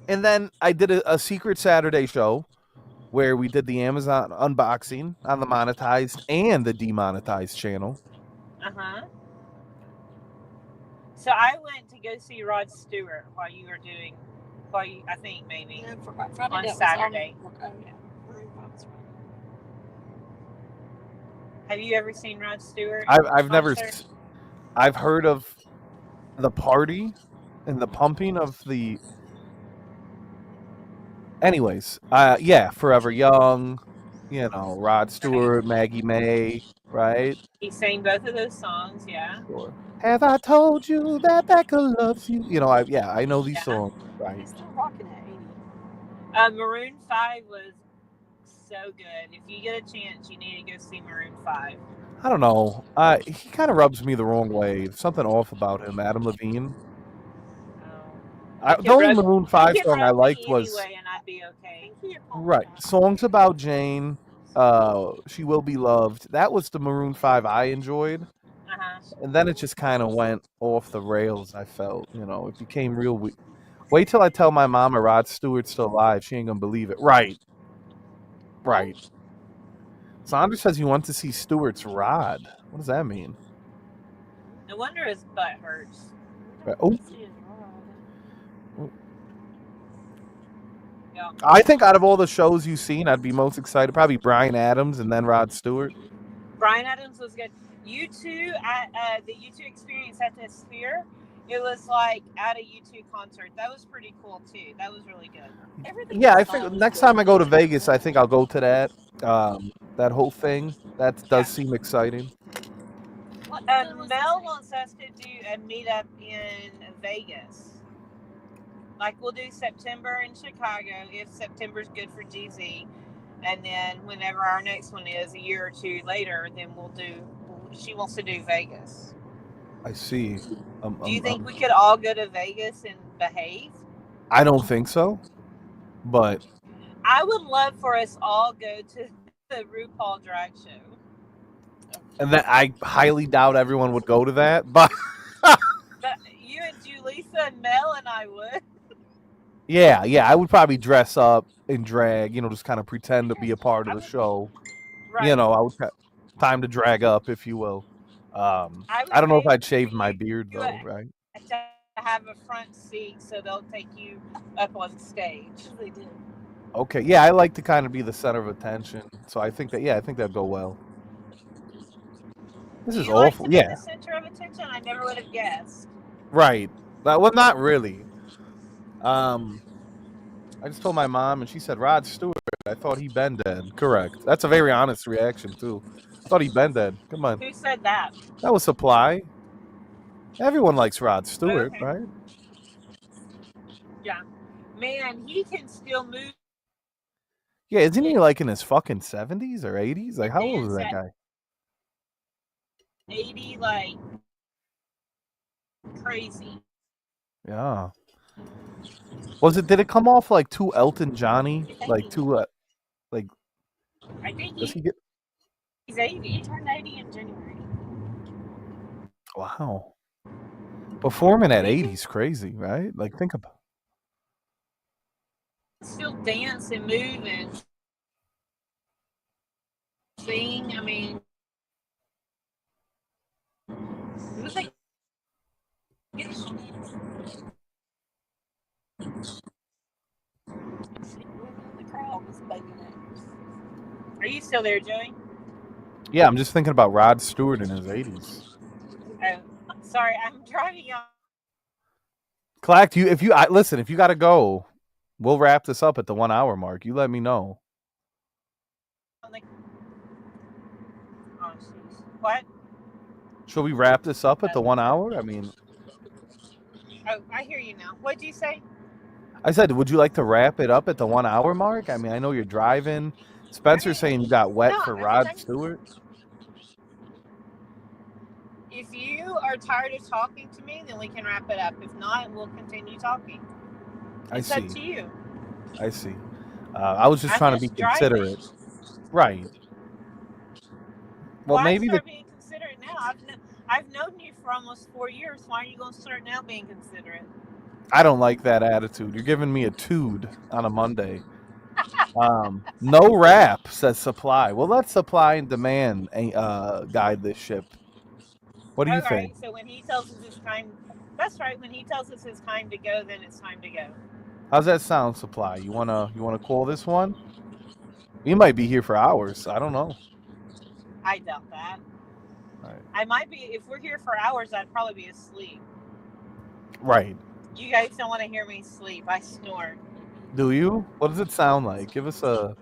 And then I did a secret Saturday show where we did the Amazon unboxing on the monetized and the demonetized channel. Uh-huh. So I went to go see Rod Stewart I think maybe on Saturday. Have you ever seen Rod Stewart? I've never. concert? I've heard of the party and the pumping of the. Anyways, yeah, Forever Young, Rod Stewart, Maggie May, right? He sang both of those songs, yeah. Sure. Have I told you that Becca loves you? I know these Yeah. songs, right? He's still rocking at 80. Maroon 5 was so good. If you get a chance, you need to go see Maroon 5. I don't know. He kind of rubs me the wrong way. There's something off about him, Adam Levine. The only Maroon 5 song I liked was anyway, and I'd be okay. right. Songs About Jane, She Will Be Loved. That was the Maroon 5 I enjoyed. Uh-huh. And then it just kind of went off the rails, I felt. It became real weird. Wait till I tell my mama Rod Stewart's still alive. She ain't going to believe it. Right. Sandra says you want to see Stewart's Rod. What does that mean? No wonder his butt hurts. Right. Oh. Yeah. I think out of all the shows you've seen, I'd be most excited. Probably Bryan Adams and then Rod Stewart. Bryan Adams was good. U2 at the U2 experience at the Sphere, it was like at a U2 concert. That was pretty cool too. That was really good. I think next time I go to Vegas, I think I'll go to that. That whole thing. That does seem exciting. Mel wants us to do a meetup in Vegas. Like we'll do September in Chicago if September's good for GZ, and then whenever our next one is a year or two later, then she wants to do Vegas. I see. Do you think we could all go to Vegas and behave? I don't think so, but I would love for us all go to the RuPaul drag show. And then I highly doubt everyone would go to that, but you and Julissa and Mel and I would. Yeah, I would probably dress up in drag, just kind of pretend to be a part of the show. Right. I would time to drag up, if you will. I don't know if I'd shave my beard though, right? To have a front seat so they'll take you up on stage. They do. Okay, yeah, I like to kind of be the center of attention, so I think that'd go well. This is awful. Like to be the center of attention? I never would have guessed. Right. Well, not really. I just told my mom, and she said, Rod Stewart. I thought he'd been dead. Correct. That's a very honest reaction, too. I thought he'd been dead. Come on. Who said that? That was Supply. Everyone likes Rod Stewart, right? Yeah. Man, he can still move. Yeah, isn't he like in his fucking 70s or 80s? Like, how old is that guy? 80, like, crazy. Yeah. Did it come off like too Elton Johnny? Like too, like. I think he's 80. He turned 80 in January. Wow. Performing at 80 is crazy, right? Like, think about. Still dance and move and sing. I mean, it was like. The crowd was bugging it. Are you still there, Joey? Yeah, I'm just thinking about Rod Stewart in his 80s. Oh, sorry, I'm driving on. Clack, if you got to go, we'll wrap this up at the 1 hour mark. You let me know. What? Should we wrap this up at the 1 hour? I mean. Oh, I hear you now. What'd you say? I said, would you like to wrap it up at the 1 hour mark? I mean, I know you're driving. Spencer's saying you got wet for Rod Stewart. If you are tired of talking to me, then we can wrap it up. If not, we'll continue talking. It's up to you. I see. I was just I'm trying to be just driving. considerate. Right. Well, Why maybe start being considerate now? I've known you for almost 4 years. Why are you going to start now being considerate? I don't like that attitude. You're giving me a tood on a Monday. No rap, says Supply. Well, let supply and demand guide this ship. What do you think? Right. So when he tells us it's time, that's right. When he tells us it's time to go, then it's time to go. How's that sound, Supply? You wanna call this one? We might be here for hours. I don't know. I doubt that. Right. I might be. If we're here for hours, I'd probably be asleep. Right. You guys don't want to hear me sleep. I snore. Do you? What does it sound like? Give us a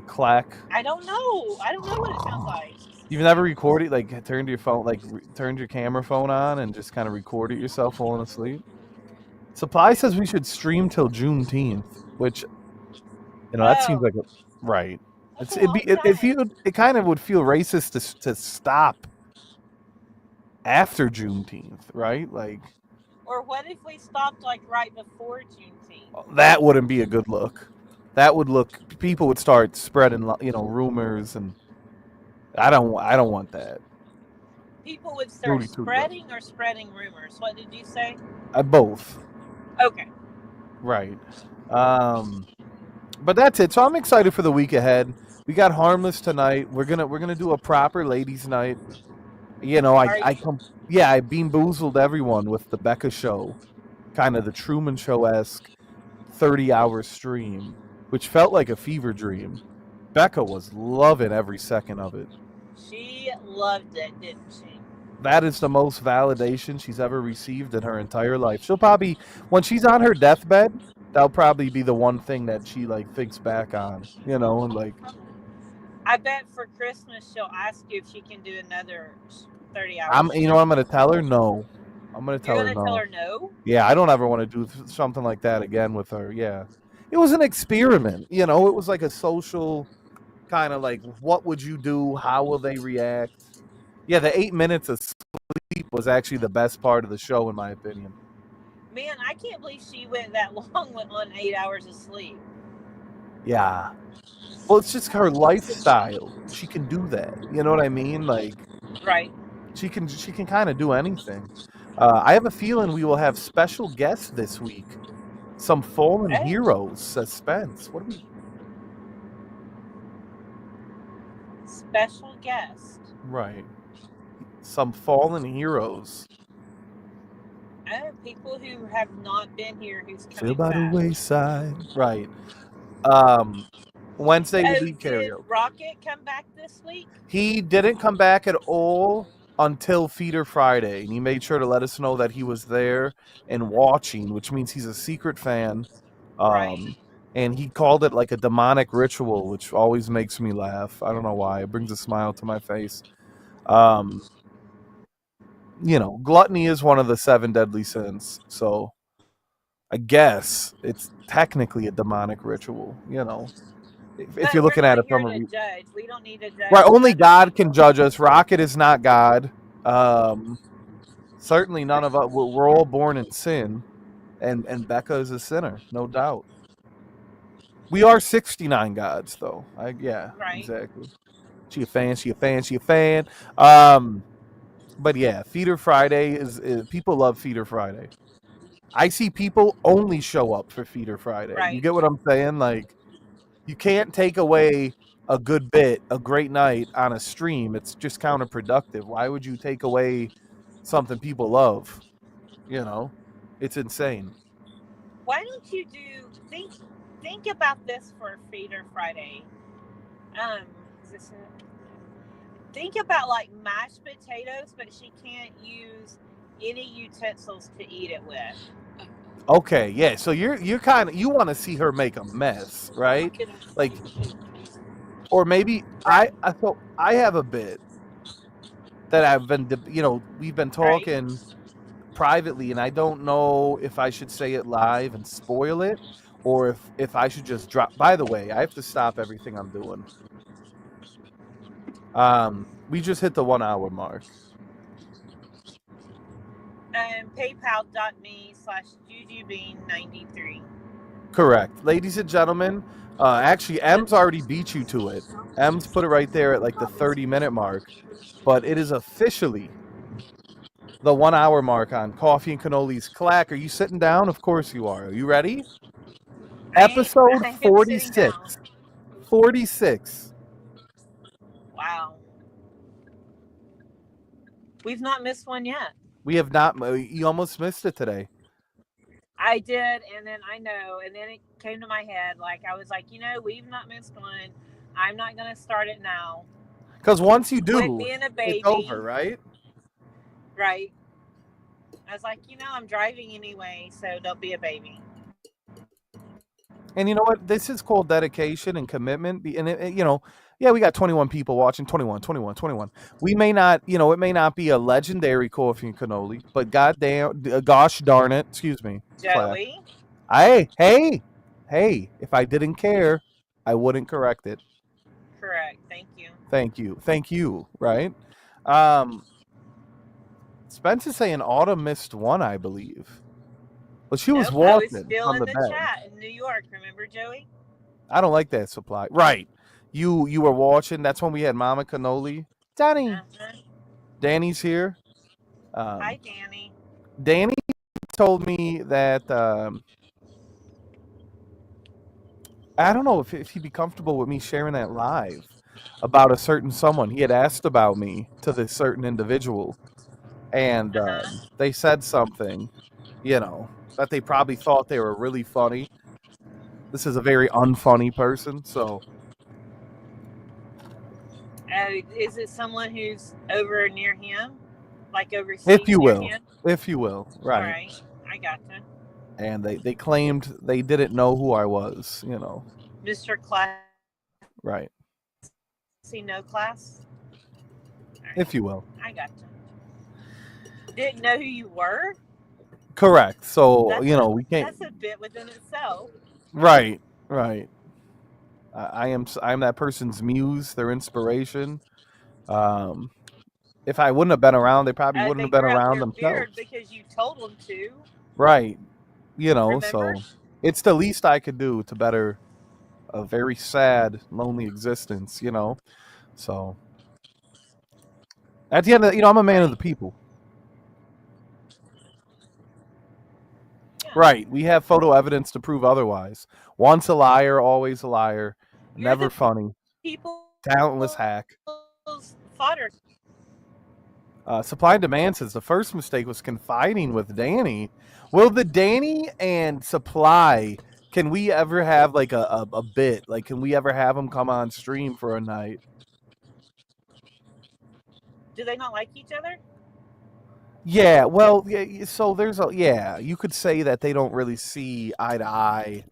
clack. I don't know. I don't know what it sounds like. You've never recorded, like, turned your phone, like, turned your camera phone on and just kind of recorded yourself falling asleep? Supply says we should stream till Juneteenth, which, that seems like right. It kind of would feel racist to stop after Juneteenth, right? Like, or what if we stopped like right before Juneteenth? That wouldn't be a good look. That would look. People would start spreading, rumors, and I don't want that. People would start spreading rumors. What did you say? Both. Okay. Right. But that's it. So I'm excited for the week ahead. We got Harmless tonight. We're gonna do a proper ladies' night. I bean boozled everyone with the Becca show, kind of the Truman Show-esque 30-hour stream, which felt like a fever dream. Becca was loving every second of it. She loved it, didn't she? That is the most validation she's ever received in her entire life. She'll probably, when she's on her deathbed, that'll probably be the one thing that she thinks back on, and I bet for Christmas she'll ask you if she can do another 30 hours. I'm going to tell her no. I'm going to tell her no. You're going to tell her no? Yeah, I don't ever want to do something like that again with her. Yeah. It was an experiment. It was like a social kind of what would you do? How will they react? Yeah, the 8 minutes of sleep was actually the best part of the show, in my opinion. Man, I can't believe she went that long on 8 hours of sleep. Yeah. Well, it's just her lifestyle. She can do that. You know what I mean? Right. She can kind of do anything. I have a feeling we will have special guests this week. Some fallen heroes. Suspense. What do we? Special guest. Right. Some fallen heroes. People who have not been here who's coming Still by back. the wayside. Right. Wednesday will be karaoke. Did Rocket come back this week? He didn't come back at all until Feeder Friday, and he made sure to let us know that he was there and watching, which means he's a secret fan. Right. And he called it like a demonic ritual, which always makes me laugh. I don't know why. It brings a smile to my face. Gluttony is one of the 7 deadly sins, so I guess it's technically a demonic ritual, if you're looking at it from a judge. We don't need a judge. Right, only God can judge us. Rocket is not God. Certainly none of us. We're all born in sin, and Becca is a sinner, no doubt. We are 69 gods, though. Right. Exactly. She a fan. But yeah, Feeder Friday is people love Feeder Friday. I see people only show up for Feeder Friday. Right. You get what I'm saying? You can't take away a good bit, a great night on a stream. It's just counterproductive. Why would you take away something people love? It's insane. Why don't you think about this for Feeder Friday? Think about mashed potatoes, but she can't use any utensils to eat it with. Okay, yeah. So you're kind of, you want to see her make a mess, right? Or maybe I have a bit that I've been, we've been talking privately, and I don't know if I should say it live and spoil it, or if I should just drop. By the way, I have to stop everything I'm doing. We just hit the 1 hour mark. paypal.me/jujubean93. Correct. Ladies and gentlemen, actually, M's already beat you to it. M's put it right there at like the 30-minute mark, but it is officially the 1 hour mark on Coffee and Cannoli's Clack. Are you sitting down? Of course you are. Are you ready? Episode I am sitting 46. down. 46. Wow. We've not missed one yet. We have not. You almost missed it today. I did, and then I know, and then it came to my head. Like, I was like, we've not missed one. I'm not going to start it now. Because once you Quit do, being a baby. it's over, right? Right. I was like, I'm driving anyway, so don't be a baby. And you know what? This is called dedication and commitment. And, yeah, we got 21 people watching. 21. We may not, it may not be a legendary Coffee and Cannoli, but gosh darn it, excuse me. Joey? Hey, if I didn't care, I wouldn't correct it. Correct. Thank you. Thank you, right? Spence is saying Autumn missed one, I believe. Well, she was walking I was still on in the the bed. chat in New York. Remember, Joey? I don't like that supply. Right. You were watching. That's when we had Mama Cannoli. Danny's here. Hi, Danny. Danny told me that I don't know if he'd be comfortable with me sharing that live about a certain someone. He had asked about me to this certain individual, and they said something, that they probably thought they were really funny. This is a very unfunny person, so. Is it someone who's over near him? Like overseas If you near will. him? If you will. Right. All right. I gotcha. And they claimed they didn't know who I was, Mr. Class. Right. See no class? Right. If you will. I gotcha. Didn't know who you were? Correct. So, we can't. That's a bit within itself. Right. I'm that person's muse, their inspiration. If I wouldn't have been around, they probably wouldn't have been around themselves. Because you told them to. Right. Remember? So it's the least I could do to better a very sad, lonely existence, So at the end of I'm a man of the people. Yeah. Right. We have photo evidence to prove otherwise. Once a liar, always a liar. You're never funny. Talentless hack. Fodder. Supply and Demand says the first mistake was confiding with Danny. Will the Danny and Supply, can we ever have like a bit? Like, can we ever have them come on stream for a night? Do they not like each other? Yeah, well, yeah, so there's you could say that they don't really see eye to eye.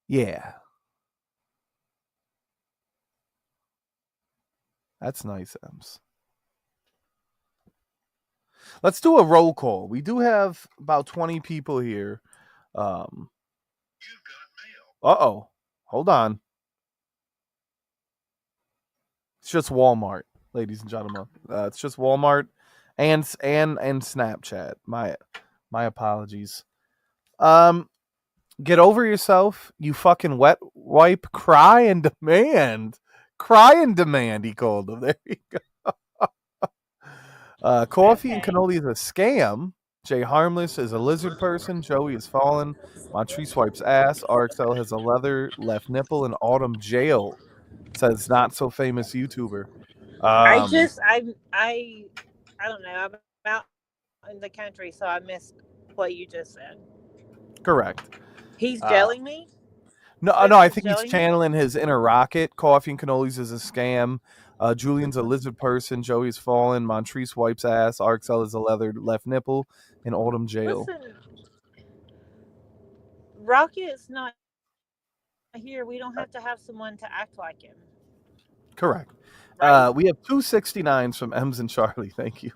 Yeah. That's nice, Ems. Let's do a roll call. We do have about 20 people here. You've got mail. Uh-oh. Hold on. It's just Walmart, ladies and gentlemen. It's just Walmart and Snapchat. My apologies. Get over yourself, you fucking wet wipe. Cry and demand. He called them. There you go. Coffee and Cannoli is a scam. Jay Harmless is a lizard person. Joey is fallen. Montrese wipes ass. RXL has a leather left nipple. And Autumn jail, says not so famous YouTuber. I don't know. I'm out in the country, so I missed what you just said. Correct. He's gelling me? No, I think he's channeling his inner rocket. Coffee and Cannolis is a scam. Julian's a lizard person. Joey's fallen. Montrese wipes ass. RXL is a leather left nipple. And Autumn jail. Listen, Rocket's not here. We don't have to have someone to act like him. Correct. Right? We have 269s from Ems and Charlie. Thank you.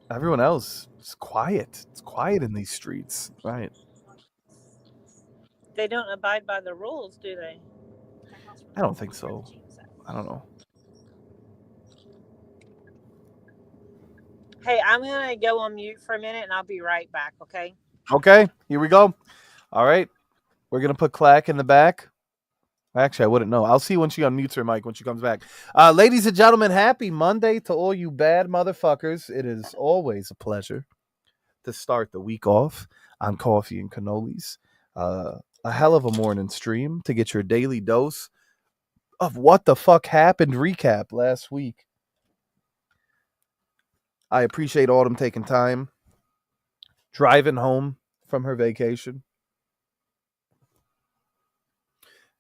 Everyone else is quiet. It's quiet in these streets. Right. They don't abide by the rules, do they? I don't think so. I don't know. Hey, I'm gonna go on mute for a minute, and I'll be right back. Okay. Okay, here we go. All right, we're gonna put Clack in the back. Actually, I wouldn't know. I'll see when she unmutes her mic when she comes back. Ladies and gentlemen, happy Monday to all you bad motherfuckers. It is always a pleasure to start the week off on Coffee and Cannolis. A hell of a morning stream to get your daily dose of what the fuck happened recap last week. I appreciate Autumn taking time driving home from her vacation.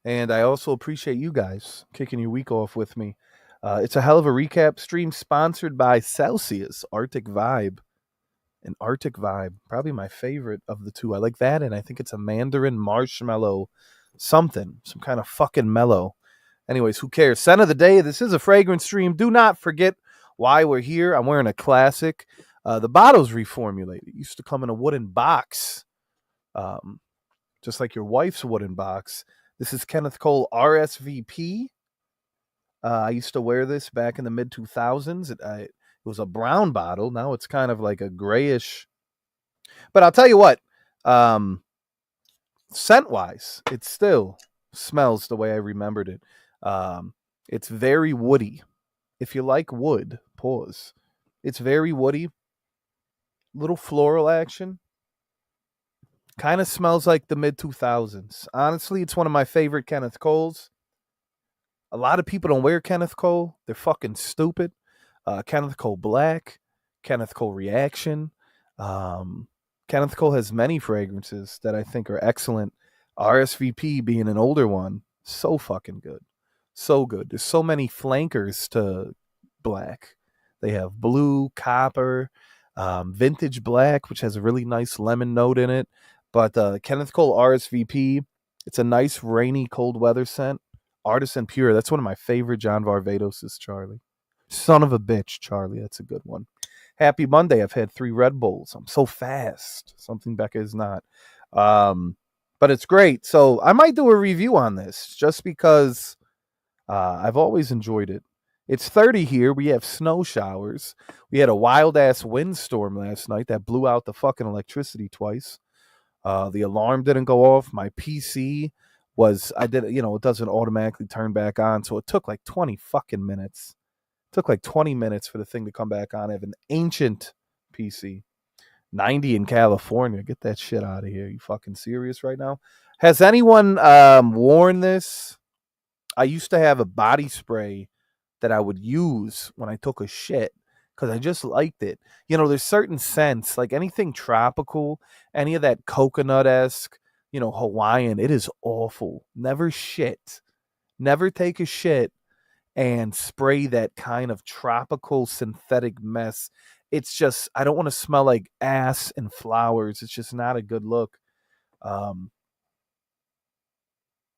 And I also appreciate you guys kicking your week off with me. It's a hell of a recap stream sponsored by Celsius Arctic Vibe. An Arctic Vibe, probably my favorite of the two. I like that, and I think it's a Mandarin marshmallow something, some kind of fucking mellow. Anyways, who cares? Scent of the day. This is a fragrance stream. Do not forget why we're here. I'm wearing a classic. The bottle's reformulated. It used to come in a wooden box, just like your wife's wooden box. This is Kenneth Cole RSVP. I used to wear this back in the mid 2000s. It was a brown bottle. Now it's kind of like a grayish. But I'll tell you what, scent wise, it still smells the way I remembered it. It's very woody. If you like wood, pause. It's very woody. Little floral action. Kind of smells like the mid 2000s. Honestly, it's one of my favorite Kenneth Coles. A lot of people don't wear Kenneth Cole. They're fucking stupid. Kenneth Cole Black, Kenneth Cole Reaction. Kenneth Cole has many fragrances that I think are excellent. RSVP being an older one, so fucking good. So good. There's so many flankers to black. They have blue, copper, vintage black, which has a really nice lemon note in it. But Kenneth Cole RSVP, it's a nice rainy cold weather scent. Artisan Pure, that's one of my favorite John Varvatos, Charlie. Son of a bitch, Charlie, that's a good one. Happy Monday. I've had 3 Red Bulls. I'm so fast. Something Becca is not. But it's great. So I might do a review on this just because I've always enjoyed it. It's 30 here. We have snow showers. We had a wild-ass windstorm last night that blew out the fucking electricity twice. The alarm didn't go off. My PC it doesn't automatically turn back on. So it took like 20 fucking minutes. It took like 20 minutes for the thing to come back on. I have an ancient PC. 90 in California. Get that shit out of here. You fucking serious right now? Has anyone worn this? I used to have a body spray that I would use when I took a shit because I just liked it. You know, there's certain scents, like anything tropical, any of that coconut-esque, Hawaiian, it is awful. Never shit. Never take a shit and spray that kind of tropical synthetic mess. It's just, I don't want to smell like ass and flowers. It's just not a good look.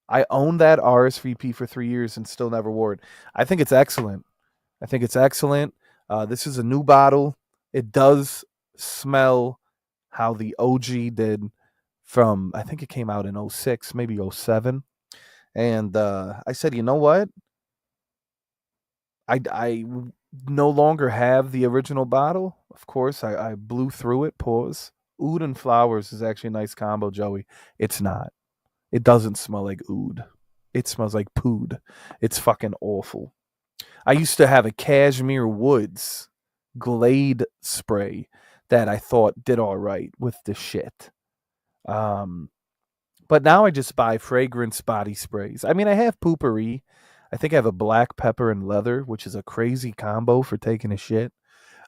I owned that RSVP for 3 years and still never wore it. I think it's excellent. This is a new bottle. It does smell how the OG did from, I think it came out in 06, maybe 07. And I said, you know what? I no longer have the original bottle. Of course, I blew through it. Pause. Oud and flowers is actually a nice combo, Joey. It's not. It doesn't smell like oud. It smells like pood. It's fucking awful. I used to have a Cashmere Woods Glade spray that I thought did all right with the shit. But now I just buy fragrance body sprays. I mean, I have Poopery. I think I have a black pepper and leather, which is a crazy combo for taking a shit.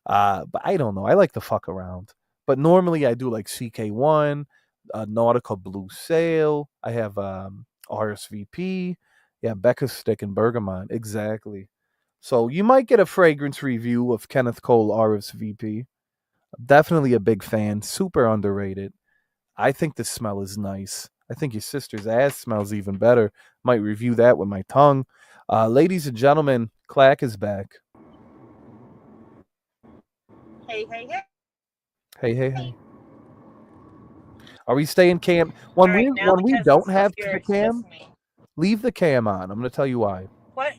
But I don't know. I like to fuck around. But normally I do like CK1, Nautica Blue Sail. I have RSVP. Yeah, Becca Stick and Bergamot. Exactly. So you might get a fragrance review of Kenneth Cole RSVP. Definitely a big fan. Super underrated. I think the smell is nice. I think your sister's ass smells even better. Might review that with my tongue. Ladies and gentlemen, Clack is back. Hey, hey, hey. Hey. Are we staying cam? When All right, now we because don't it's have here, the it's cam, just me. leave the cam on. I'm going to tell you why. What?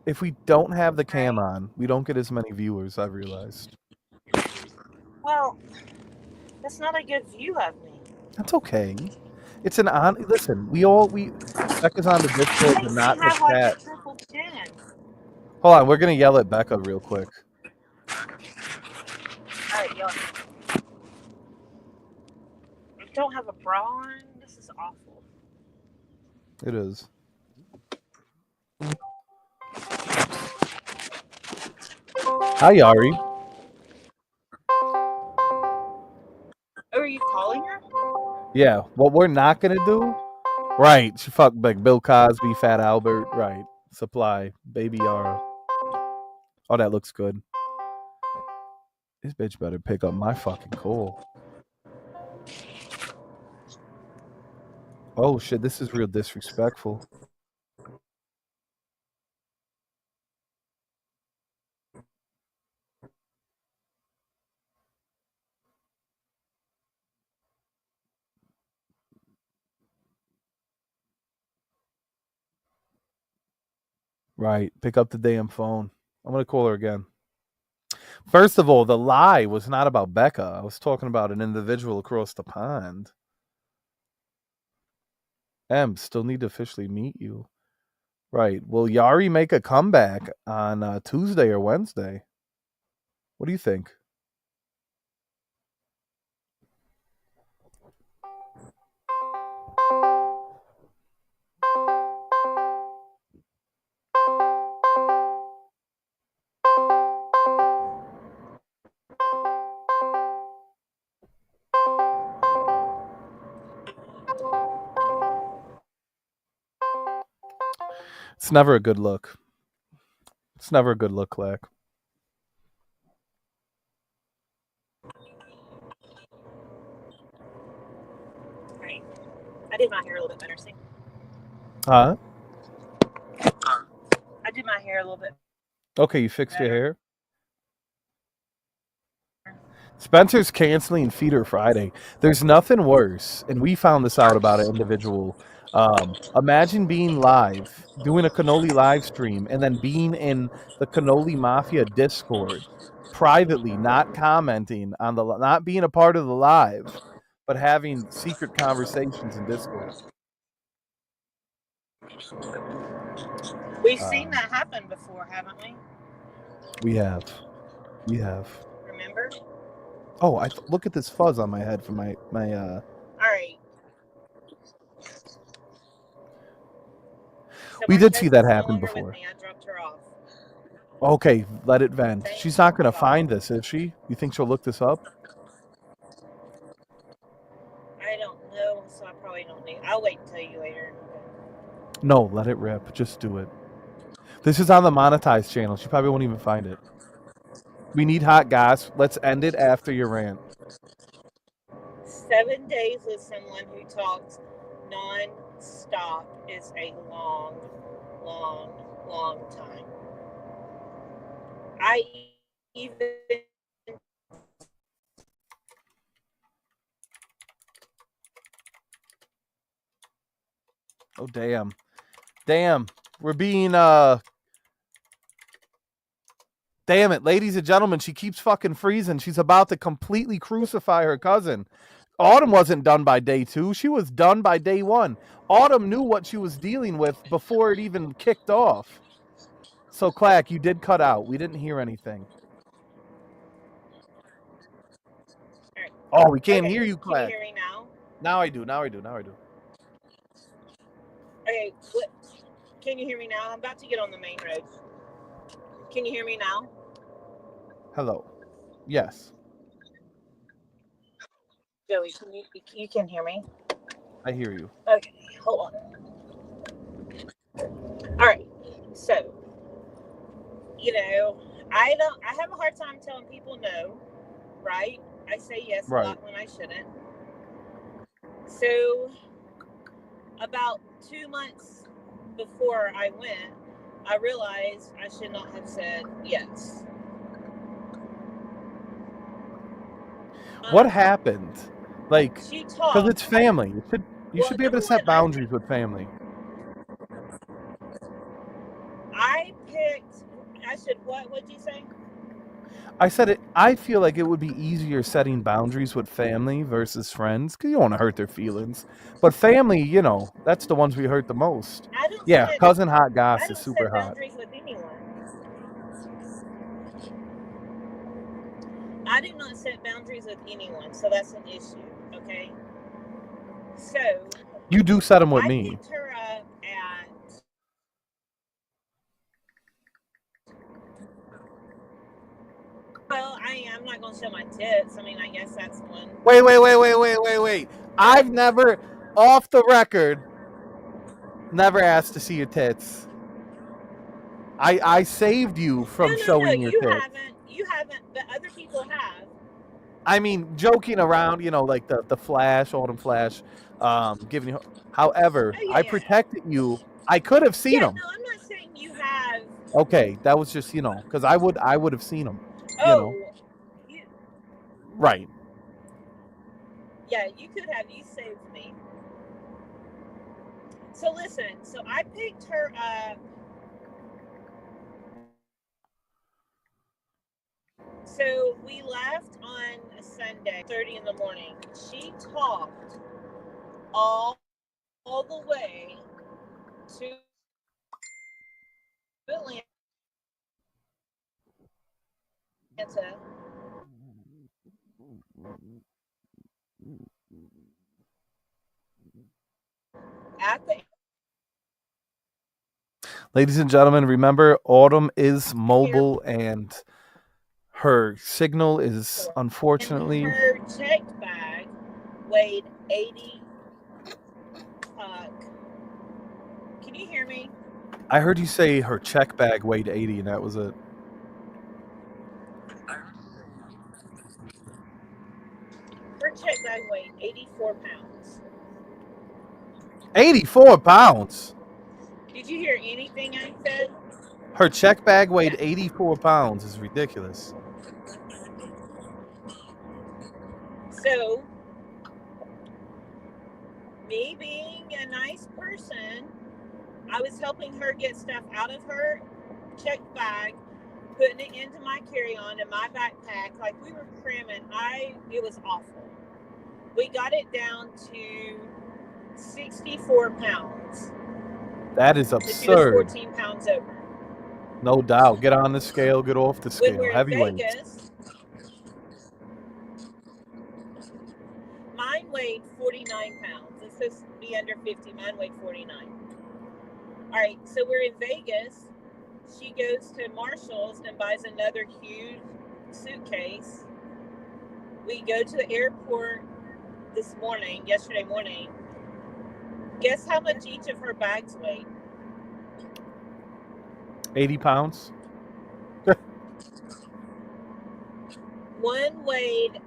If we don't have the cam Right. on, we don't get as many viewers, I've realized. Well, that's not a good view of me. That's okay. It's an on. Listen, Becca's on the Discord, It but makes not me the have like chat. a triple chin. Hold on, we're gonna yell at Becca real quick. Alright, y'all. I don't have a bra on. This is awful. It is. Hi, Yari. Oh, are you calling her? Yeah, what we're not gonna do, right? She fucked like Bill Cosby, Fat Albert, right? Supply, Baby Yara. Oh, that looks good. This bitch better pick up my fucking call. Oh shit, this is real disrespectful. Right, pick up the damn phone. I'm gonna call her again. First of all, the lie was not about Becca. I was talking about an individual across the pond. Still need to officially meet you. Right. Will Yari make a comeback on Tuesday or Wednesday? What do you think? It's never a good look. It's never a good look, Clack. Right. I did my hair a little bit better, see? Huh? I did my hair a little bit. Okay, you fixed your hair? Spencer's canceling Feeder Friday. There's nothing worse, and we found this out about an individual. Imagine being live, doing a Cannoli live stream, and then being in the Cannoli Mafia Discord privately, not commenting on not being a part of the live, but having secret conversations in Discord. We've seen that happen before, haven't we? We have. Remember? Oh, look at this fuzz on my head from my All right. So we my did see that cousin's no happen longer before. with me. I dropped her off. Okay, let it vent. Thank She's not going to y'all. find this, is she? You think she'll look this up? I don't know, so I probably don't need. I'll wait and tell you later. No, let it rip. Just do it. This is on the monetized channel. She probably won't even find it. We need hot gas. Let's end it after your rant. 7 days with someone who talks non-stop is a long, long, long time. I even Oh, damn. Damn. We're being, Damn it, ladies and gentlemen, she keeps fucking freezing. She's about to completely crucify her cousin. Autumn wasn't done by day 2. She was done by day 1. Autumn knew what she was dealing with before it even kicked off. So, Clack, you did cut out. We didn't hear anything. Right. Oh, we can't hear you, Clack. Can you hear me now? Now I do. Okay, can you hear me now? I'm about to get on the main road. Can you hear me now? Hello. Yes. Joey, you can hear me? I hear you. Okay, hold on. All right, so, I have a hard time telling people no, right? I say yes a lot when I shouldn't. So, about 2 months before I went, I realized I should not have said yes. What happened? Like, because it's talked. family. You should be able to set boundaries with family. I picked should what? What'd you say? I said it. I feel like it would be easier setting boundaries with family versus friends because you don't want to hurt their feelings. But family, you know, that's the ones we hurt the most. I don't Yeah, set cousin hot I goss is don't super set hot. boundaries with anyone. I do not set boundaries with anyone, so that's an issue. Okay. So You do set them with I me. picked her up at. Well, I'm not gonna show my tits. I mean, I guess that's one. Wait. I've never, off the record, never asked to see your tits. I saved you from No. showing your tits. You haven't, but other people have. I mean, joking around, you know, like the Flash, Autumn Flash, giving you. However, Oh I yeah. protected you. I could have seen Yeah. them. No, I'm not saying you have. Okay, that was just, you know, because I would have seen them. You know, Oh. You, right? yeah, you could have. You saved me. So listen. So I picked her up. So we left on a Sunday, 30 in the morning. She talked all the way to Atlanta at the Ladies and gentlemen, remember, Autumn is mobile and her signal is airport. unfortunately. And her check bag weighed 80. Can you hear me? I heard you say her check bag weighed 80, and that was it. Her check bag weighed 84 pounds. 84 pounds. Did you hear anything I said? Her check bag weighed Yeah. 84 pounds. Is ridiculous. So, me being a nice person, I was helping her get stuff out of her check bag, putting it into my carry-on and my backpack. Like we were cramming. It was awful. We got it down to 64 pounds. That is So she was absurd. 14 pounds over. No doubt. Get on the scale, get off the When scale. we're in Heavyweights. Vegas, mine weighed 49 pounds. It's supposed to be under 50. Mine weighed 49. All right, so we're in Vegas. She goes to Marshall's and buys another huge suitcase. We go to the airport yesterday morning. Guess how much each of her bags weighed? 80 pounds. One weighed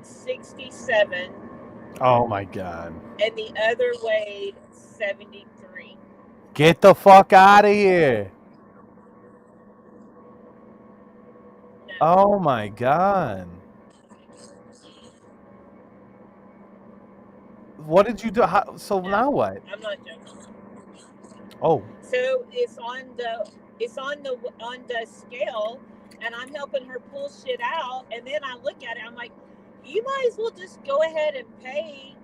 67. Oh my God. And the other weighed 73. Get the fuck out of here. No. Oh my God. What did you do? So No, now what? I'm not joking. Oh. So it's on the scale, and I'm helping her pull shit out, and then I look at it, I'm like, you might as well just go ahead and pay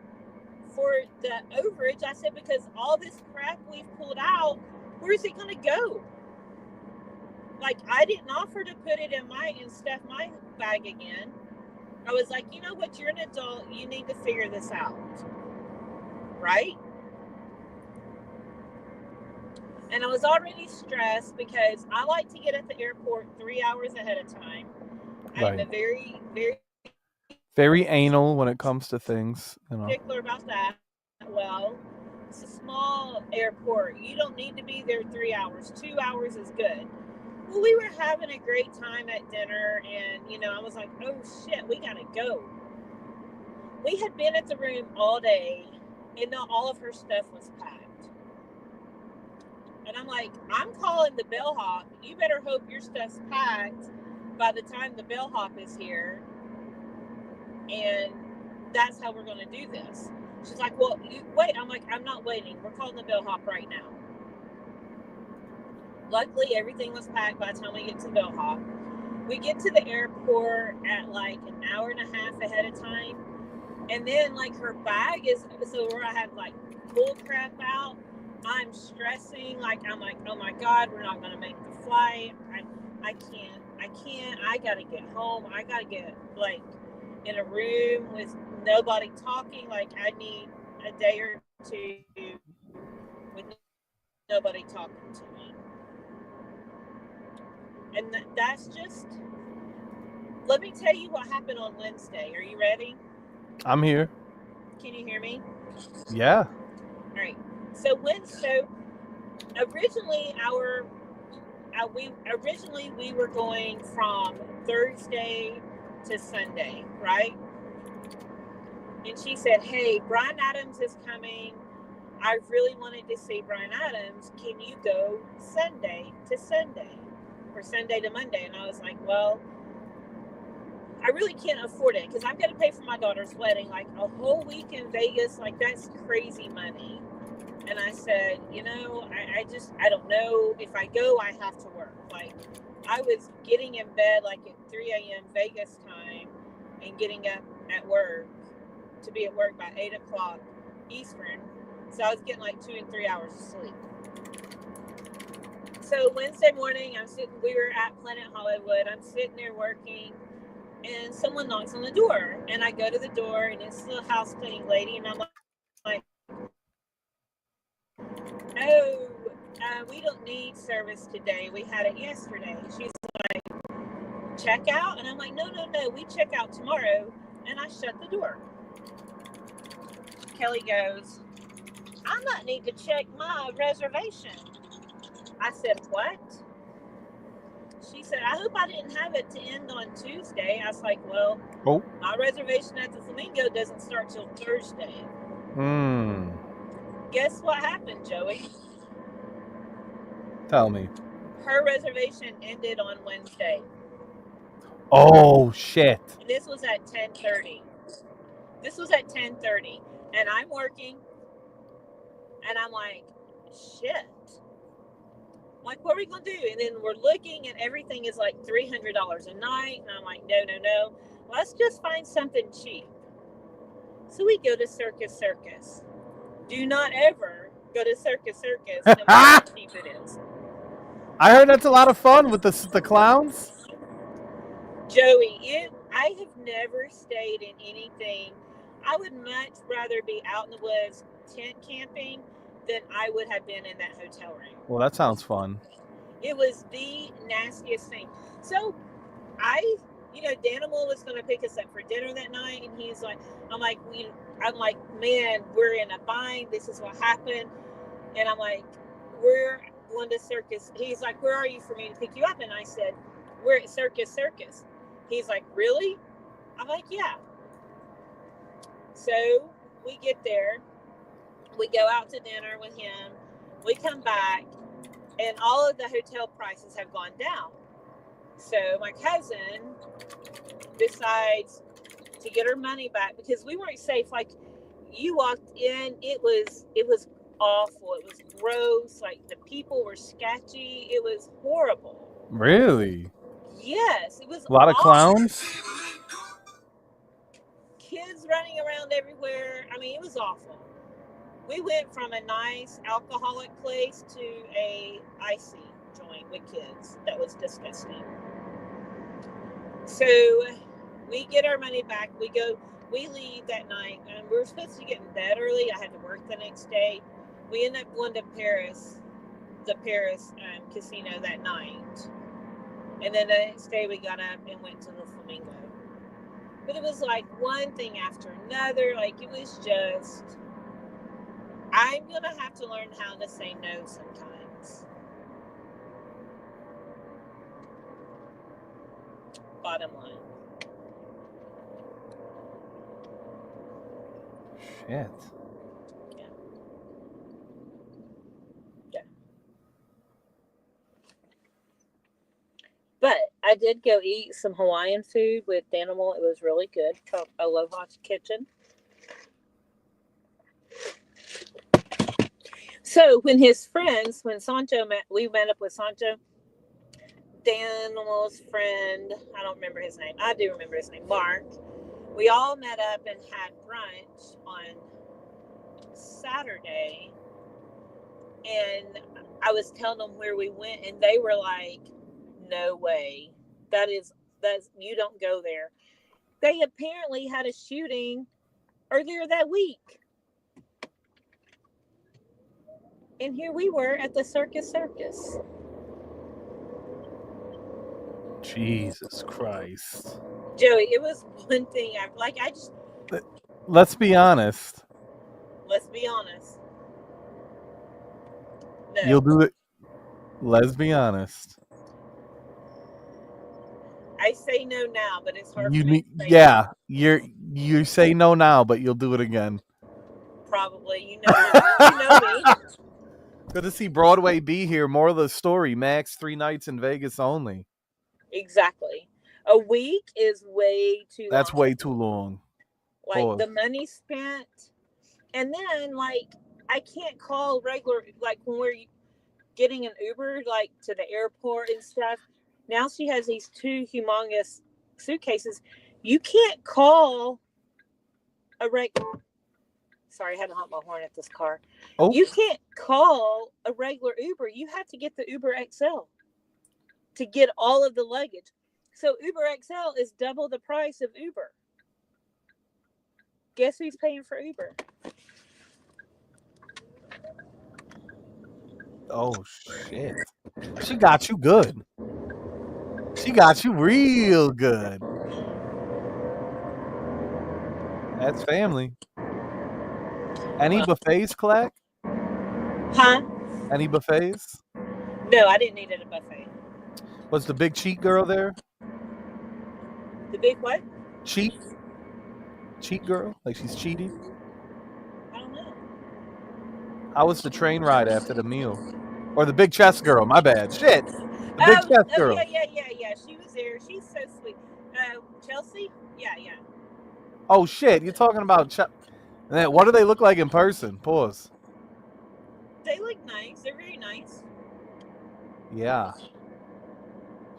for the overage. I said, because all this crap we've pulled out, where's it gonna go? Like, I didn't offer to put it in stuff my bag again. I was like, you know what, you're an adult, you need to figure this out. Right? And I was already stressed because I like to get at the airport 3 hours ahead of time. Right. I'm a very, very Very anal when it comes to things, you know. particular about that. Well, it's a small airport. You don't need to be there 3 hours. 2 hours is good. Well, we were having a great time at dinner, and I was like, oh shit, we gotta go. We had been at the room all day, and not all of her stuff was packed. And I'm like, I'm calling the bellhop. You better hope your stuff's packed by the time the bellhop is here. And that's how we're going to do this. She's like, well, you wait. I'm like, I'm not waiting. We're calling the bellhop right now. Luckily, everything was packed by the time we get to Bellhop. We get to the airport at like an hour and a half ahead of time. And then, like, her bag is, so where I have, like, bull crap out, I'm stressing. Like, I'm like, oh my God, we're not going to make the flight. I can't. I got to get home. I got to get, like, in a room with nobody talking. Like, I need a day or two with nobody talking to me. And that's just, let me tell you what happened on Wednesday. Are you ready? I'm here. Can you hear me? Yeah. All right. So originally we were going from Thursday to Sunday, right? And she said, "Hey, Brian Adams is coming. I really wanted to see Brian Adams. Can you go Sunday to Sunday or Sunday to Monday?" And I was like, "Well, I really can't afford it because I'm going to pay for my daughter's wedding, like a whole week in Vegas. Like, that's crazy money." And I said, I don't know. If I go, I have to work. Like, I was getting in bed like at 3 a.m. Vegas time and getting up at work to be at work by 8 o'clock Eastern. So I was getting like 2 and 3 hours of sleep. So Wednesday morning, we were at Planet Hollywood. I'm sitting there working, and someone knocks on the door. And I go to the door, and it's the house cleaning lady. And I'm like, "Oh, we don't need service today. We had it yesterday." She's like, "Check out?" And I'm like, no, we check out tomorrow. And I shut the door. Kelly goes, "I might need to check my reservation." I said, "What?" She said, "I hope I didn't have it to end on Tuesday." I was like, "Well, my reservation at the Flamingo doesn't start till Thursday." Guess what happened, Joey? Tell me. Her reservation ended on Wednesday. Oh, shit. And this was at 10:30. And I'm working. And I'm like, shit. Like, what are we going to do? And then we're looking, and everything is like $300 a night. And I'm like, no. Let's just find something cheap. So we go to Circus. Do not ever go to Circus, no matter how cheap it is. I heard that's a lot of fun with the clowns. Joey, I have never stayed in anything. I would much rather be out in the woods tent camping than I would have been in that hotel room. Well, that sounds fun. It was the nastiest thing. So Danimal was going to pick us up for dinner that night, and he's like, I'm like, man, we're in a bind. This is what happened. And I'm like, we're going to Circus. He's like, where are you for me to pick you up? And I said, we're at Circus. He's like, really? I'm like, yeah. So we get there. We go out to dinner with him. We come back, and all of the hotel prices have gone down. So my cousin decides to get her money back because we weren't safe. Like, you walked in, it was awful. It was gross. Like, the people were sketchy. It was horrible. Really? Yes, it was a lot of clowns. Kids running around everywhere. I mean, it was awful. We went from a nice alcoholic place to a icy joint with kids. That was disgusting. So we get our money back. We leave that night, and we were supposed to get in bed early. I had to work the next day. We ended up going to the Paris casino that night. And then the next day we got up and went to the Flamingo. But it was like one thing after another. Like, it was just, I'm going to have to learn how to say no sometimes. Bottom line. Shit. Yeah. But I did go eat some Hawaiian food with Danimal. It was really good. Aloha Kitchen. So when his friends, when Sancho met, we met up with Sancho, Daniel's friend, I don't remember his name. I do remember his name, Mark. We all met up and had brunch on Saturday. And I was telling them where we went, and they were like, no way. That's you don't go there. They apparently had a shooting earlier that week. And here we were at the Circus. Jesus Christ. Joey, it was one thing Let's be honest. let's be honest. No. You'll do it. Let's be honest. I say no now, but it's hard You for me need, to say yeah. You say no now, but you'll do it again. probably. You know me. Good to see Broadway be here. More of the story. Max 3 nights in Vegas only. Exactly. A week is way too long. That's way too long. Like Pause. the money spent, and then like I can't call regular, like when we're getting an Uber like to the airport and stuff. Now she has these 2 humongous suitcases. You can't call a regular. Sorry, I had to honk my horn at this car. Oh. You can't call a regular Uber. You have to get the Uber XL to get all of the luggage. So Uber XL is double the price of Uber. Guess who's paying for Uber? Oh, shit. She got you good. She got you real good. That's family. Any buffets, Clack? Huh? Any buffets? No, I didn't eat at a buffet. Was the big cheat girl there? The big what? Cheat? Cheat girl? Like she's cheating? I don't know. How was the train ride after the meal? Or the big chest girl? My bad. Shit. The big chest girl. Yeah. She was there. She's so sweet. Chelsea? Yeah. Oh, shit. You're talking about... What do they look like in person? Pause. They look nice. They're very nice. Yeah.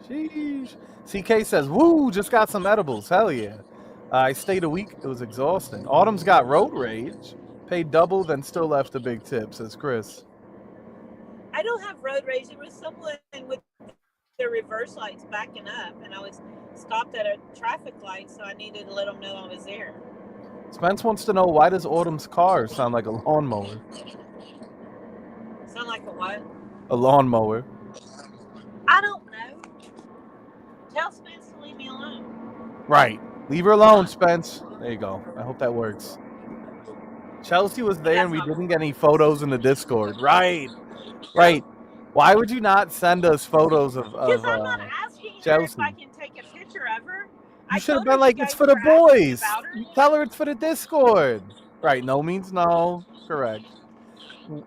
Sheesh. CK says, woo, just got some edibles. Hell yeah. I stayed a week. It was exhausting. Autumn's got road rage. Paid double, then still left a big tip, says Chris. I don't have road rage. It was someone with their reverse lights backing up, and I was stopped at a traffic light, so I needed to let them know I was there. Spence wants to know, why does Autumn's car sound like a lawnmower? Sound like a what? A lawnmower. I don't know. Tell Spence to leave me alone. Right. Leave her alone, Spence. There you go. I hope that works. Chelsea was there and we didn't get any photos in the Discord. Right. Why would you not send us photos of Because I'm not asking her Chelsea? if I can take a picture of her. You should have been like, it's for the boys. You tell her it's for the Discord. Right. No means no. Correct.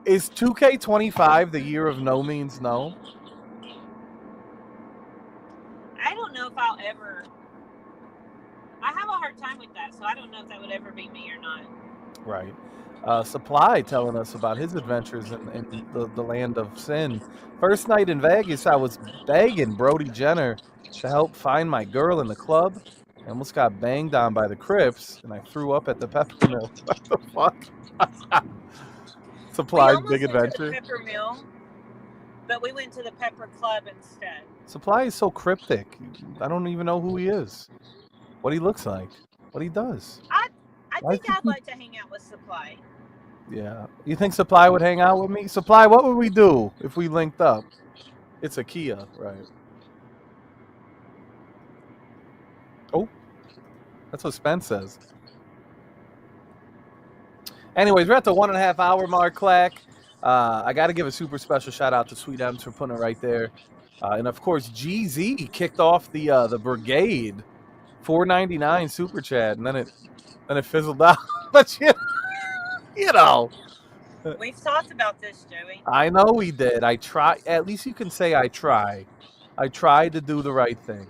Is 2K25 the year of no means no? I don't know if I'll ever. I have a hard time with that, so I don't know if that would ever be me or not. Right. Supply telling us about his adventures in the land of sin. First night in Vegas, I was begging Brody Jenner to help find my girl in the club. I almost got banged on by the Crips, and I threw up at the Pepper Mill. What the fuck? Supply's big adventure. Went to the Pepper Mill, but we went to the Pepper Club instead. Supply is so cryptic. I don't even know who he is, what he looks like, what he does. I think I'd like to hang out with Supply. Yeah. You think Supply would hang out with me? Supply, what would we do if we linked up? It's a Kia, right? Oh, that's what Spence says. Anyways, we're at the 1.5 hour mark, Clack. I got to give a super special shout out to Sweet M's for putting it right there. And of course, GZ kicked off the Brigade $4.99 super chat, and then it fizzled out. But you know, we've talked about this, Joey. I know we did. I try. At least you can say I try. I tried to do the right thing.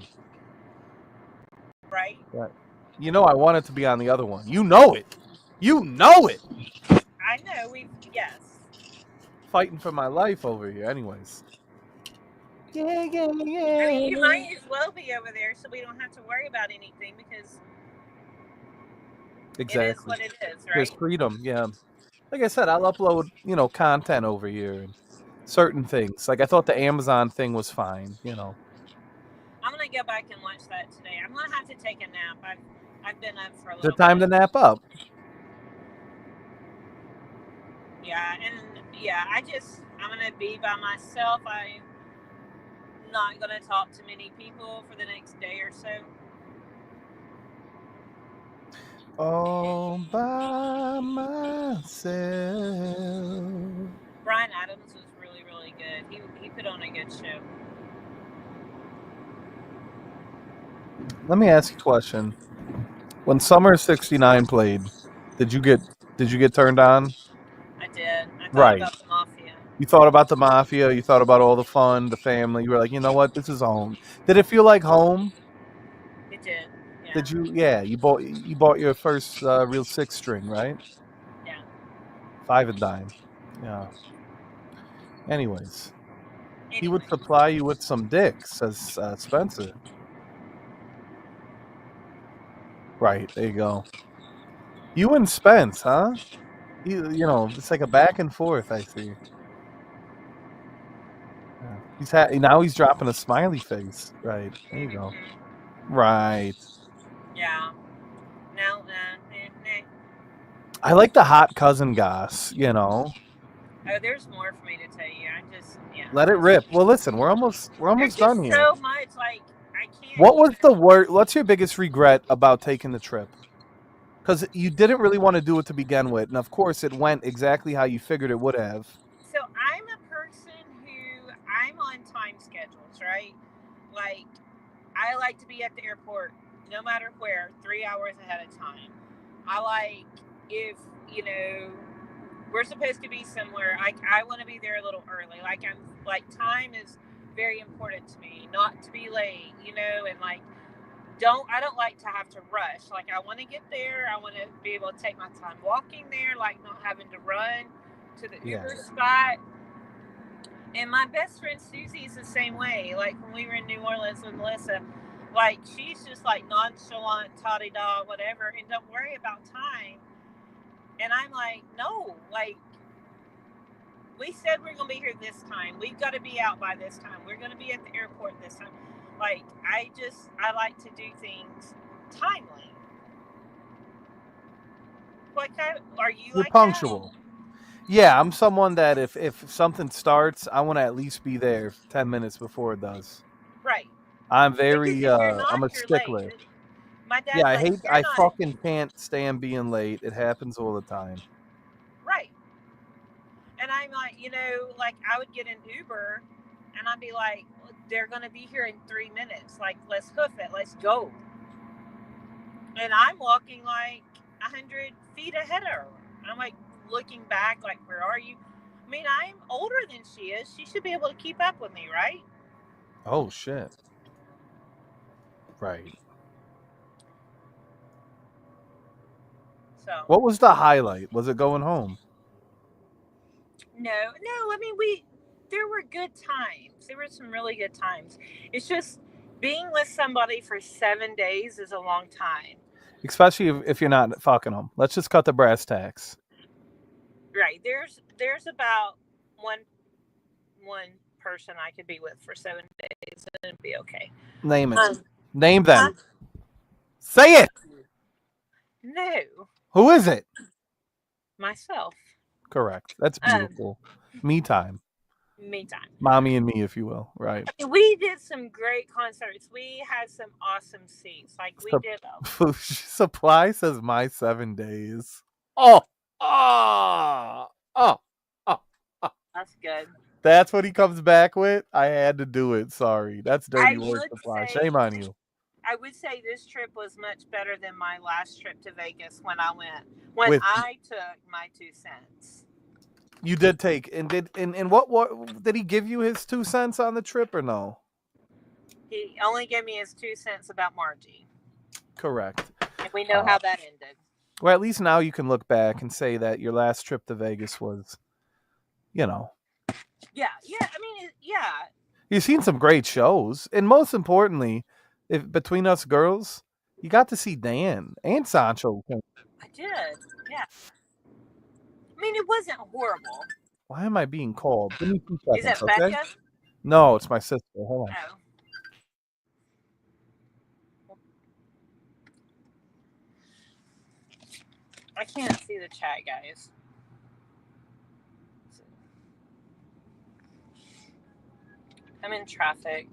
Right. Right. You know, I wanted to be on the other one. You know it. You know it. I know. Yes. fighting for my life over here, anyways. Yeah. I mean, you might as well be over there so we don't have to worry about anything because Exactly. it is what it is, right? There's freedom, yeah. Like I said, I'll upload, content over here and certain things. Like I thought the Amazon thing was fine, I'm gonna go back and watch that today. I'm gonna have to take a nap. I've been up for a It's little time to bit. nap up. Yeah, and yeah, I'm gonna be by myself. I'm not gonna talk to many people for the next day or so. All by myself. Brian Adams was really, really good. He put on a good show. Let me ask you a question. When Summer '69 played, did you get turned on? I did. I thought Right. about the Mafia. You thought about the Mafia. You thought about all the fun, the family. You were like, you know what? This is home. Did it feel like home? It did. Yeah. Did you? Yeah. You bought your first real 6-string, right? Yeah. 5 and dime. Yeah. Anyways, he would supply you with some dicks, says Spencer. Right. There you go. You and Spence, huh? It's like a back and forth. I see. Yeah. Now he's dropping a smiley face. Right. There you go. Right. Yeah. Now, I like the hot cousin Goss, oh, there's more for me to tell you. Let it rip. Well, listen, we're almost There's done just here. so much, like, I can't. What was the word? What's your biggest regret about taking the trip? Because you didn't really want to do it to begin with, and of course, it went exactly how you figured it would have. So I'm a person who I'm on time schedules, right? Like, I like to be at the airport no matter where 3 hours ahead of time. I like if we're supposed to be somewhere. I want to be there a little early. Time is very important to me. Not to be late, and I don't like to have to rush. Like I want to get there. I want to be able to take my time walking there, like not having to run to the Uber spot. And my best friend Susie is the same way. Like when we were in New Orleans with Melissa, like she's just like nonchalant, toddy-da, whatever, and don't worry about time. And I'm like, no, like we said we're gonna be here this time. We've got to be out by this time. We're gonna be at the airport this time. Like I like to do things timely. Are you You're like punctual. Yeah, I'm someone that if something starts, I want to at least be there 10 minutes before it does. Right. I'm very Because if you're not, I'm a you're stickler. late. My dad's I fucking can't stand being late. It happens all the time. Right. And I'm like, like I would get an Uber and I'd be like, they're going to be here in 3 minutes. Like, let's hoof it. Let's go. And I'm walking like 100 feet ahead of her. I'm like looking back, like, where are you? I mean, I'm older than she is. She should be able to keep up with me, right? Oh, shit. Right. So. What was the highlight? Was it going home? No. I mean, there were good times. There were some really good times. It's just being with somebody for 7 days is a long time. Especially if you're not fucking them. Let's just cut the brass tacks. Right. There's about one person I could be with for 7 days and it'd be okay. Name it. Name them. Say it. No. Who is it? Myself. Correct. That's beautiful. Me time. Me time. Mommy and me, if you will. Right. We did some great concerts. We had some awesome seats. Like we did. Supply says my 7 days. Oh. That's good. That's what he comes back with? I had to do it. Sorry. That's dirty work, Supply. Shame on you. I would say this trip was much better than my last trip to Vegas when I went. I took my 2 cents. You did take and what did he give you his 2 cents on the trip or no? He only gave me his 2 cents about Margie. Correct. And we know how that ended. Well, at least now you can look back and say that your last trip to Vegas was, I mean, yeah. You've seen some great shows, and most importantly, if between us girls, you got to see Dan and Sancho. I did. Yeah. I mean, it wasn't horrible. Why am I being called? Give me 2 Is seconds, that okay? Becca? No, it's my sister. Hold on. Oh. I can't see the chat, guys. I'm in traffic.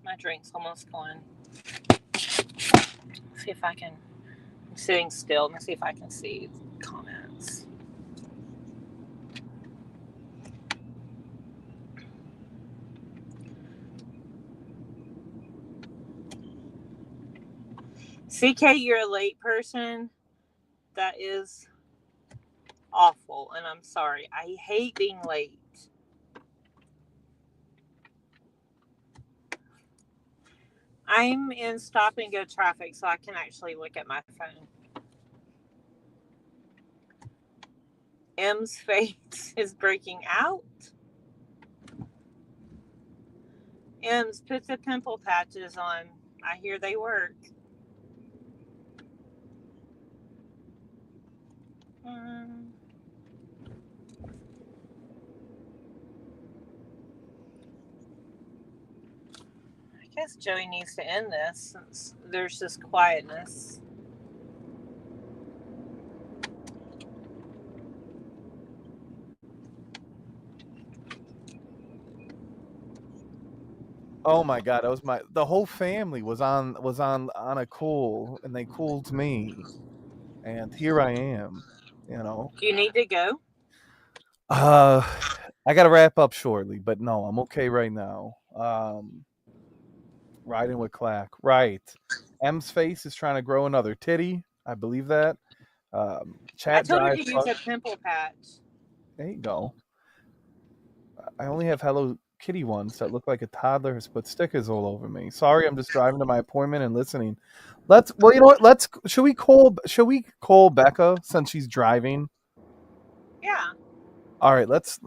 My drink's almost gone. See if I can. I'm sitting still. Let me see if I can see comments. CK, you're a late person. That is awful, and I'm sorry. I hate being late. I'm in stop and go traffic, so I can actually look at my phone. M's face is breaking out. M's, put the pimple patches on. I hear they work. I guess Joey needs to end this since there's this quietness. Oh my god, that was the whole family was on a cool, and they cooled me, and here I am. You know. Do you need to go? I got to wrap up shortly, but no, I'm okay right now. Riding with Clack, right? M's face is trying to grow another titty. I believe that. Chat I told her drive. to use a pimple patch. There you go. I only have Hello Kitty ones that look like a toddler has put stickers all over me. Sorry, I'm just driving to my appointment and listening. Well, you know what? Should we call Becca since she's driving? Yeah. All right, let's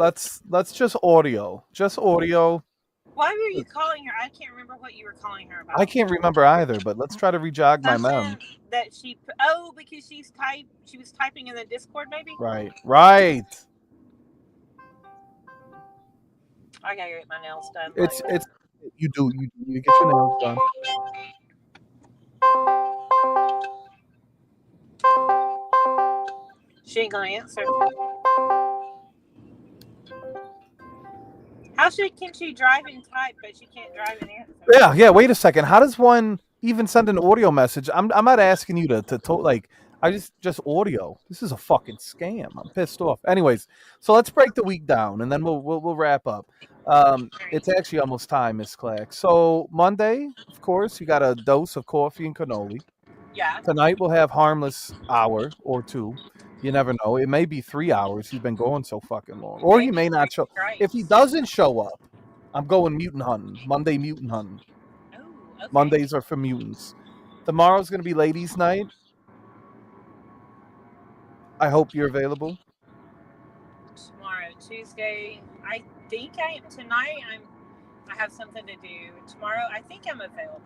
just audio. Just audio. Why were you calling her? I can't remember what you were calling her about. I can't remember either, but let's try to rejog my mem. Something that she because she was typing in the Discord, maybe? Right. I gotta get my nails done. It's you get your nails done. She ain't gonna answer. Can she drive and type, but she can't drive and answer? Yeah. Wait a second. How does one even send an audio message? I'm not asking you to like. I just audio. This is a fucking scam. I'm pissed off. Anyways, so let's break the week down, and then we'll wrap up. It's actually almost time, Miss Clack. So Monday, of course, you got a dose of coffee and cannoli. Yeah. Tonight we'll have harmless hour or two. You never know. It may be 3 hours. He's been going so fucking long. Or he may not show. If he doesn't show up, I'm going mutant hunting. Monday mutant hunting. Oh, okay. Mondays are for mutants. Tomorrow's going to be ladies' night. I hope you're available. Tomorrow, Tuesday. I think tonight I have something to do. Tomorrow, I think I'm available.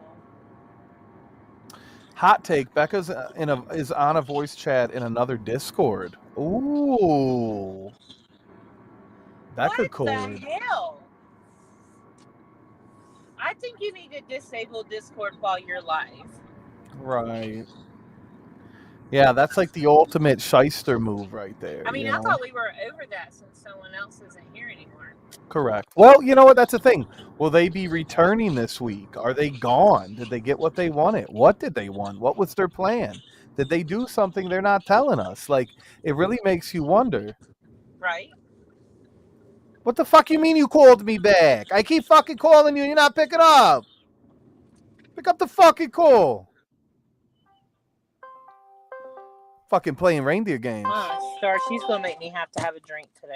Hot take: Becca's is on a voice chat in another Discord. Ooh, Becca could. What the hell? I think you need to disable Discord while you're live. Right. Yeah, that's like the ultimate shyster move right there. I mean, I thought we were over that since someone else isn't here anymore. Correct. Well, you know what? That's the thing. Will they be returning this week? Are they gone? Did they get what they wanted? What did they want? What was their plan? Did they do something they're not telling us? Like, it really makes you wonder. Right. What the fuck you mean you called me back? I keep fucking calling you and you're not picking up. Pick up the fucking call. Fucking playing reindeer games. Star, she's gonna make me have to have a drink today.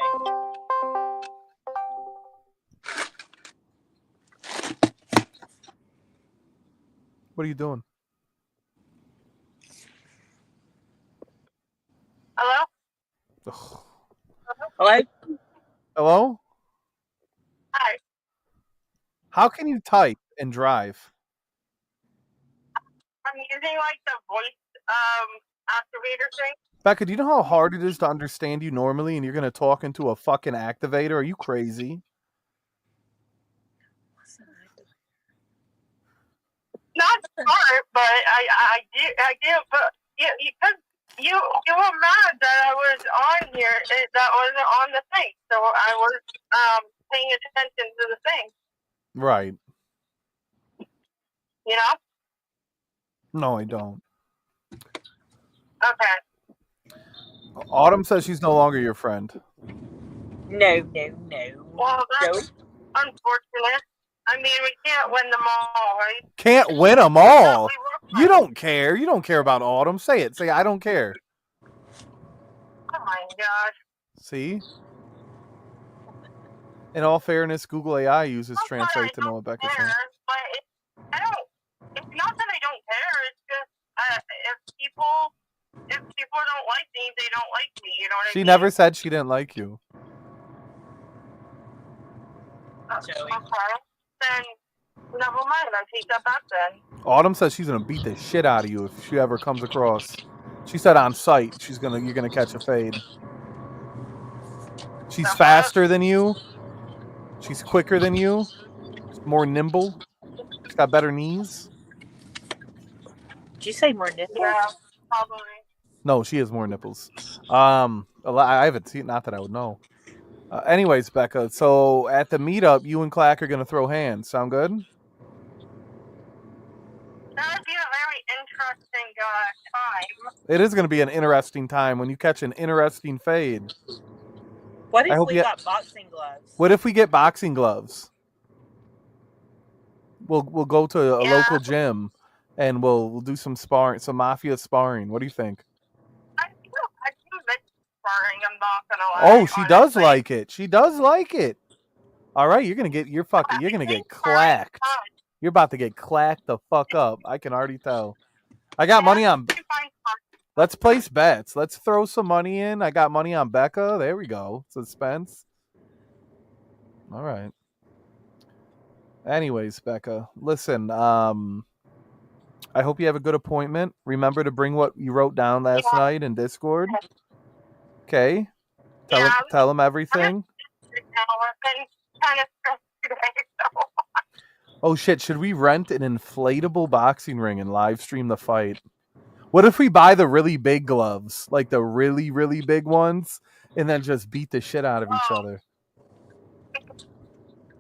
What are you doing? Hello? Ugh. Hello? Hello? Hi. How can you type and drive? I'm using like the voice activator thing. Becca, do you know how hard it is to understand you normally and you're going to talk into a fucking activator? Are you crazy? Not smart, but I do, but because you were mad that I was on here, that wasn't on the thing, so I was paying attention to the thing. Right. You know? No, I don't. Okay. Autumn says she's no longer your friend. No. Well, that's unfortunate. I mean, we can't win them all, right? Can't win them all. You don't care. You don't care about Autumn. Say it. Say, I don't care. Oh my gosh. See? In all fairness, Google AI uses Translate to know what Becca's saying. But it's not that I don't care. It's just if people don't like me, they don't like me. You know what I mean? She never said she didn't like you. Joey. Okay. Then never mind. I take that back then. Autumn says she's gonna beat the shit out of you if she ever comes across. She said on sight you're gonna catch a fade. She's faster than you. She's quicker than you. She's more nimble. She's got better knees. Did you say more nipples? Yeah, probably. No, she has more nipples. I haven't seen. Not that I would know. Anyways, Becca. So at the meetup, you and Clack are gonna throw hands. Sound good? That would be a very interesting time. It is gonna be an interesting time when you catch an interesting fade. What if we got boxing gloves? What if we get boxing gloves? We'll go to a local gym and we'll do some sparring, some mafia sparring. What do you think? I do miss sparring. I'm not gonna lie. Oh, she does like it. She does like it. All right, you're gonna get clacked. You're about to get clacked the fuck up. I can already tell. I got money on. Let's place bets. Let's throw some money in. I got money on Becca. There we go. Suspense. All right. Anyways, Becca, listen. I hope you have a good appointment. Remember to bring what you wrote down last night in Discord. Okay. Tell them everything. Oh shit! Should we rent an inflatable boxing ring and live stream the fight? What if we buy the really big gloves, like the really, really big ones, and then just beat the shit out of each other?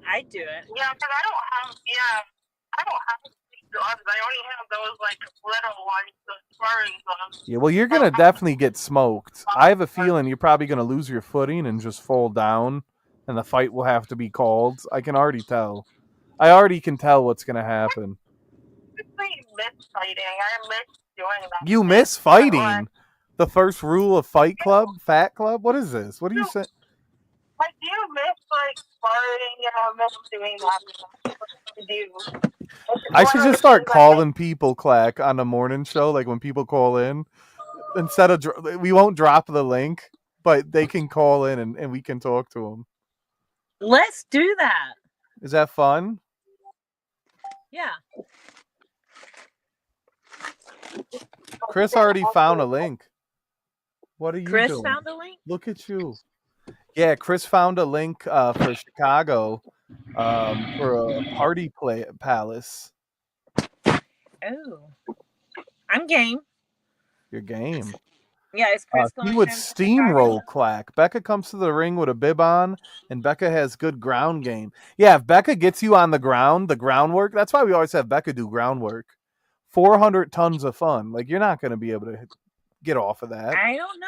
I'd do it. Yeah, because I don't have big gloves. I only have those like little ones, the sparring gloves. Yeah, well, you're gonna definitely get smoked. I have a feeling you're probably gonna lose your footing and just fall down, and the fight will have to be called. I can already tell. I already can tell what's gonna happen. I miss fighting. I miss doing that. You miss fighting? The first rule of Fight Club? Fat Club? What is this? What are you saying? I do miss like sparring and I miss doing that. I should just start calling people, Clack, on the morning show, like when people call in. Instead of we won't drop the link, but they can call in and we can talk to them. Let's do that. Is that fun? Yeah. Chris already found a link. What are you doing? Chris found a link? Look at you. Yeah, Chris found a link for Chicago for a party palace. Oh. I'm game. Your game. Yeah, is Chris going he would steamroll Clack. Becca comes to the ring with a bib on, and Becca has good ground game. Yeah, if Becca gets you on the groundwork, that's why we always have Becca do groundwork. 400 tons of fun. Like, you're not going to be able to get off of that. I don't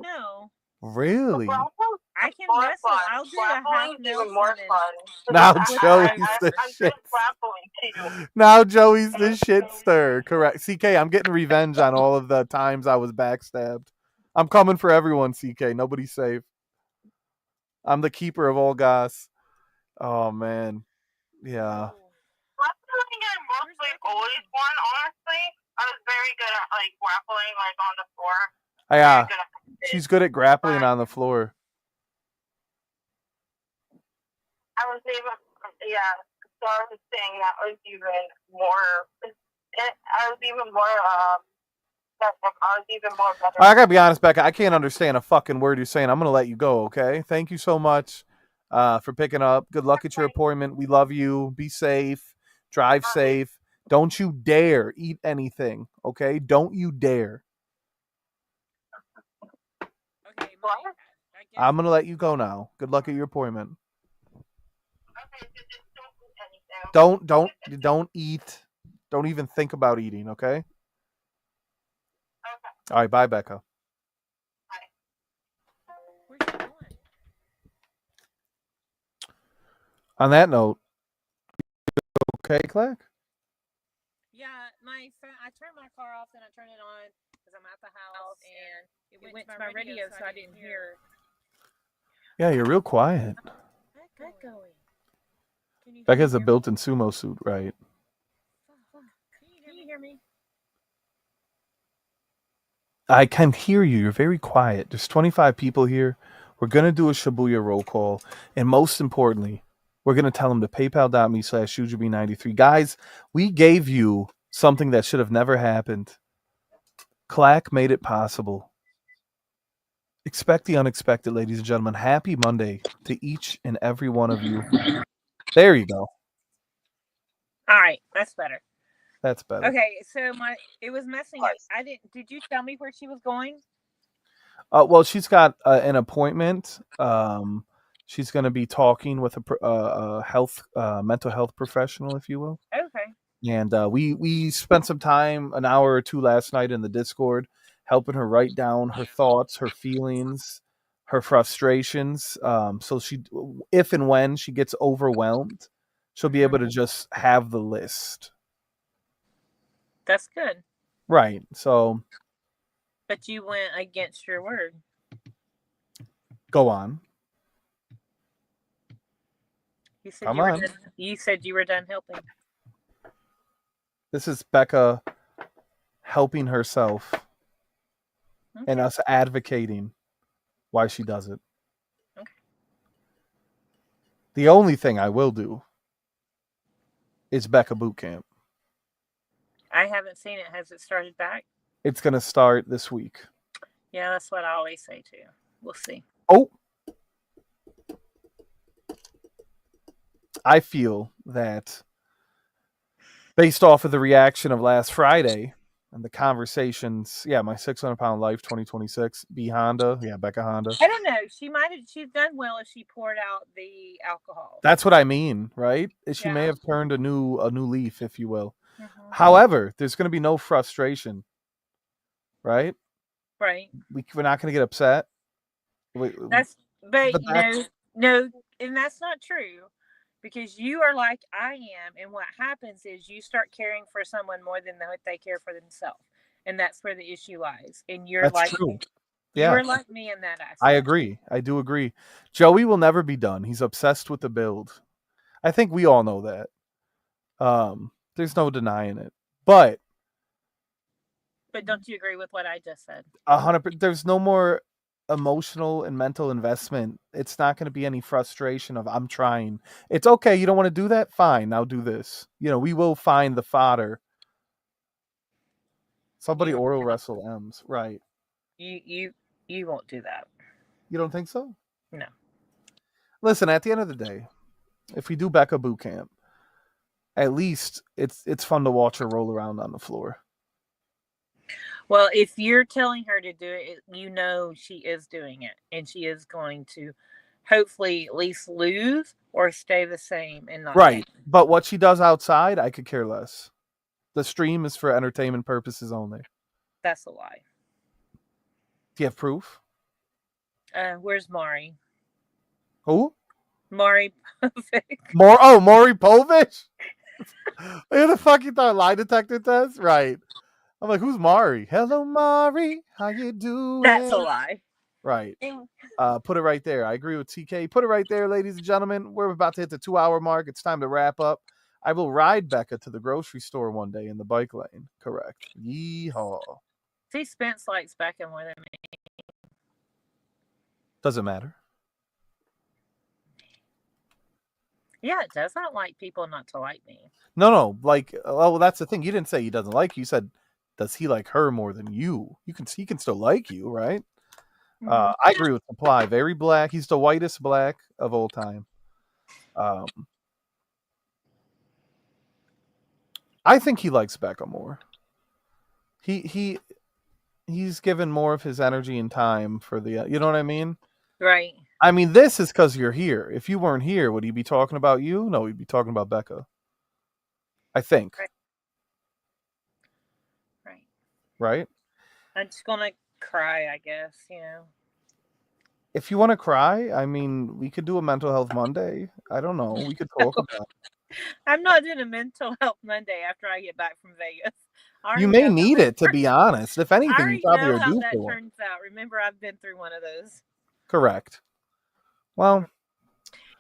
know. Really? I can More wrestle. fun. I'll do a half Grappling's even more Nelson. fun. Now Flip Joey's over. the I'm shit. good grappling too. Now Joey's the shit stir. Correct. CK, I'm getting revenge on all of the times I was backstabbed. I'm coming for everyone, CK. Nobody's safe. I'm the keeper of all Goss. Oh man. Yeah. Grappling I mostly always won, honestly. I was very good at like grappling like on the floor. Yeah. Very good at it. She's good at grappling on the floor. I was even, yeah. So I was saying that was even more. I was even more. I was even more better. I gotta be honest, Becca. I can't understand a fucking word you're saying. I'm gonna let you go. Okay. Thank you so much for picking up. Good luck at your appointment. We love you. Be safe. Drive safe. Don't you dare eat anything. Okay. Don't you dare. Okay, What? I'm gonna let you go now. Good luck at your appointment. Okay, so just don't eat anything. Don't eat. Don't even think about eating. Okay. Okay. All right. Bye, Becca. where's she going? On that note, okay, Clack? Yeah, my phone. I turned my car off, then I turned it on because I'm at the house, and it went to my radio, so I didn't hear. Yeah, you're real quiet. Echoing. Becca's a built-in sumo suit, right? Can you hear me? I can hear you. You're very quiet. There's 25 people here. We're going to do a Shibuya roll call. And most importantly, we're going to tell them to paypal.me/Shujubee93. Guys, we gave you something that should have never happened. Clack made it possible. Expect the unexpected, ladies and gentlemen. Happy Monday to each and every one of you. There you go. All right, that's better. That's better. Okay, so it was messing up. I didn't. Did you tell me where she was going? Well, she's got an appointment. She's going to be talking with a mental health professional, if you will. Okay. And we spent some time, an hour or two last night in the Discord, helping her write down her thoughts, her feelings, her frustrations. So if and when she gets overwhelmed, she'll be able to just have the list. That's good. Right. So. But you went against your word. Go on. You said you said you were done helping. This is Becca helping herself and us advocating why she does it. Okay. The only thing I will do is Becca Boot Camp. I haven't seen it. Has it started back? It's going to start this week. Yeah, that's what I always say too. We'll see. Oh. I feel that based off of the reaction of last Friday and the conversations, my 600-pound life 2026, B Honda, Becca Honda. I don't know. She's done well if she poured out the alcohol. That's what I mean, right? She may have turned a new leaf, if you will. Mm-hmm. However, there's going to be no frustration, right? Right. We're not going to get upset. No, and that's not true. Because you are like I am, and what happens is you start caring for someone more than they care for themselves, and that's where the issue lies. And that's true. You're like me in that aspect. I agree. I do agree. Joey will never be done. He's obsessed with the build. I think we all know that. There's no denying it. But don't you agree with what I just said? 100%. There's no more emotional and mental investment. It's not going to be any frustration of I'm trying. It's okay. You don't want to do that? Fine. Now do this. We will find the fodder. Somebody oral wrestle M's. Right. You won't do that. You don't think so? No. Listen, at the end of the day, if we do Becca Boot Camp, at least it's fun to watch her roll around on the floor. Well, if you're telling her to do it, she is doing it, and she is going to hopefully at least lose or stay the same and not right. win. But what she does outside, I could care less. The stream is for entertainment purposes only. That's a lie. Do you have proof? Where's Mari? Who? Mari. Maury Povich? Who the fuck you thought lie detector test? Right. I'm like, who's Mari? Hello, Mari. How you doing? That's a lie. Right. Put it right there. I agree with TK. Put it right there, ladies and gentlemen. We're about to hit the 2-hour mark. It's time to wrap up. I will ride Becca to the grocery store one day in the bike lane. Correct. Yeehaw. See, Spence likes Becca more than me. Doesn't matter. Yeah, it does not like people not to like me. No. Like, well, that's the thing. You didn't say he doesn't like you. You said, does he like her more than you? He can still like you, right? I agree with Supply. Very black. He's the whitest black of all time. I think he likes Becca more. He's given more of his energy and time for the. You know what I mean? Right. I mean, this is because you're here. If you weren't here, would he be talking about you? No, he'd be talking about Becca. I think. Right? I'm just gonna cry, I guess, If you want to cry, I mean, we could do a mental health Monday. I don't know. We could talk about it. I'm not doing a mental health Monday after I get back from Vegas. You may need it, to be honest. If anything, you probably know are how due that for one. turns out. Remember, I've been through one of those. Correct. Well,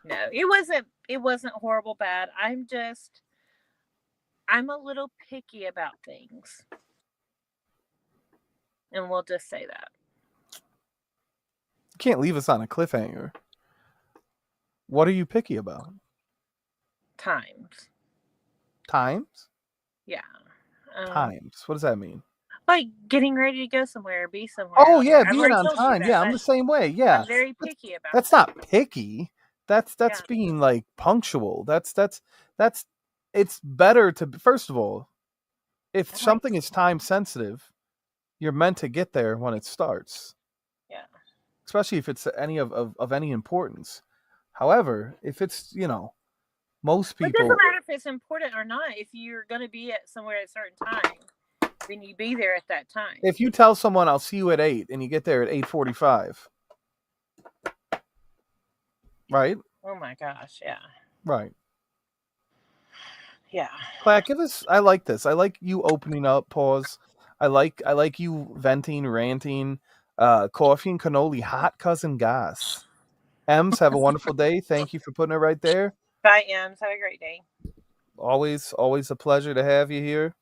no, it wasn't horrible bad. I'm a little picky about things. And we'll just say that. You can't leave us on a cliffhanger. What are you picky about? Times? Yeah. Times. What does that mean? Like getting ready to go somewhere, be somewhere. Oh yeah, being on time. Yeah, I'm the same way. Yeah. I'm very picky about that's that. Not picky. That's being like punctual. That's it's better to, first of all, if something is time sensitive, you're meant to get there when it starts. Yeah. Especially if it's any of any importance. However, if it's, most people. It doesn't matter if it's important or not. If you're going to be at somewhere at a certain time, then you be there at that time. If you tell someone I'll see you at 8 and you get there at 8:45. Right? Oh my gosh, yeah. Right. Yeah. Clack, I like this. I like you opening up, pause. I like you venting, ranting. Coffee and cannoli, hot cousin Goss. Ems, have a wonderful day. Thank you for putting it right there. Bye, Ems. Have a great day. Always a pleasure to have you here.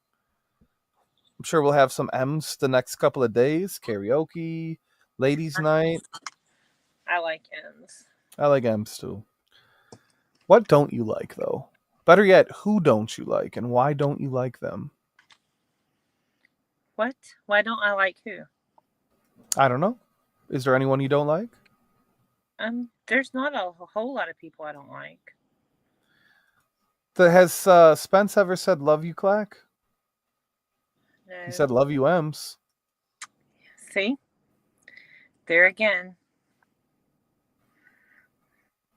I'm sure we'll have some M's the next couple of days. Karaoke, ladies' night. I like M's. I like M's too. What don't you like, though? Better yet, who don't you like, and why don't you like them? What? Why don't I like who? I don't know. Is there anyone you don't like? There's not a whole lot of people I don't like. Has Spence ever said love you, Clack? No. He said love you, M's. See? There again.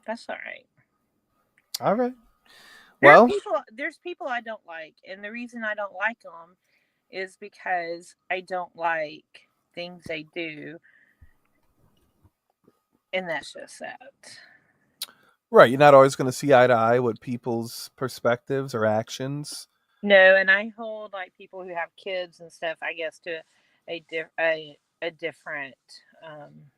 That's all right. All right. Well, there's people I don't like, and the reason I don't like them is because I don't like things they do, and that's just that. Right, you're not always going to see eye to eye with people's perspectives or actions. No, and I hold like people who have kids and stuff, I guess, to a different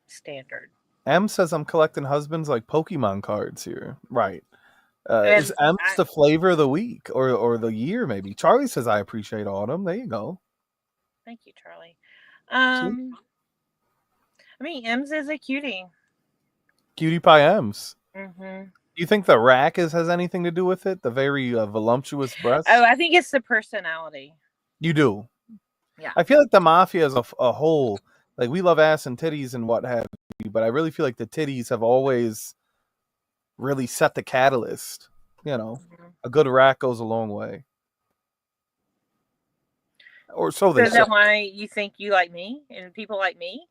standard. M says I'm collecting husbands like Pokemon cards here. Right. Is M's the flavor of the week or the year, maybe? Charlie says I appreciate autumn. There you go. Thank you, Charlie. I mean, M's is a cutie. Cutie pie M's. Mm-hmm. Do you think the rack has anything to do with it? The very voluptuous breasts? Oh, I think it's the personality. You do? Yeah. I feel like the mafia as a whole, like we love ass and titties and what have you, but I really feel like the titties have always really set the catalyst. A good rack goes a long way. Or so they say. Is that why you think you like me and people like me?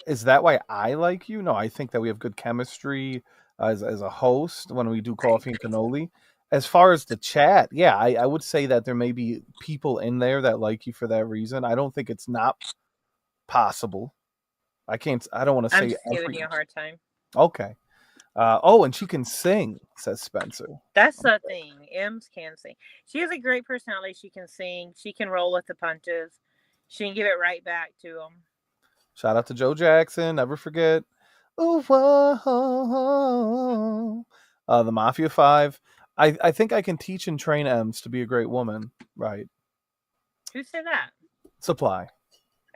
Is that why I like you? No, I think that we have good chemistry as a host when we do Coffee and Cannoli. As far as the chat, yeah, I would say that there may be people in there that like you for that reason. I don't think it's not possible. I can't. I don't want to I'm say just giving every. you a hard time. Okay. Oh, and she can sing, says Spencer. That's the thing. Ems can sing. She has a great personality. She can sing. She can roll with the punches. She can give it right back to them. Shout out to Joe Jackson. Never forget. Ooh, whoa. The Mafia 5. I think I can teach and train Ems to be a great woman. Right. Who said that? Supply.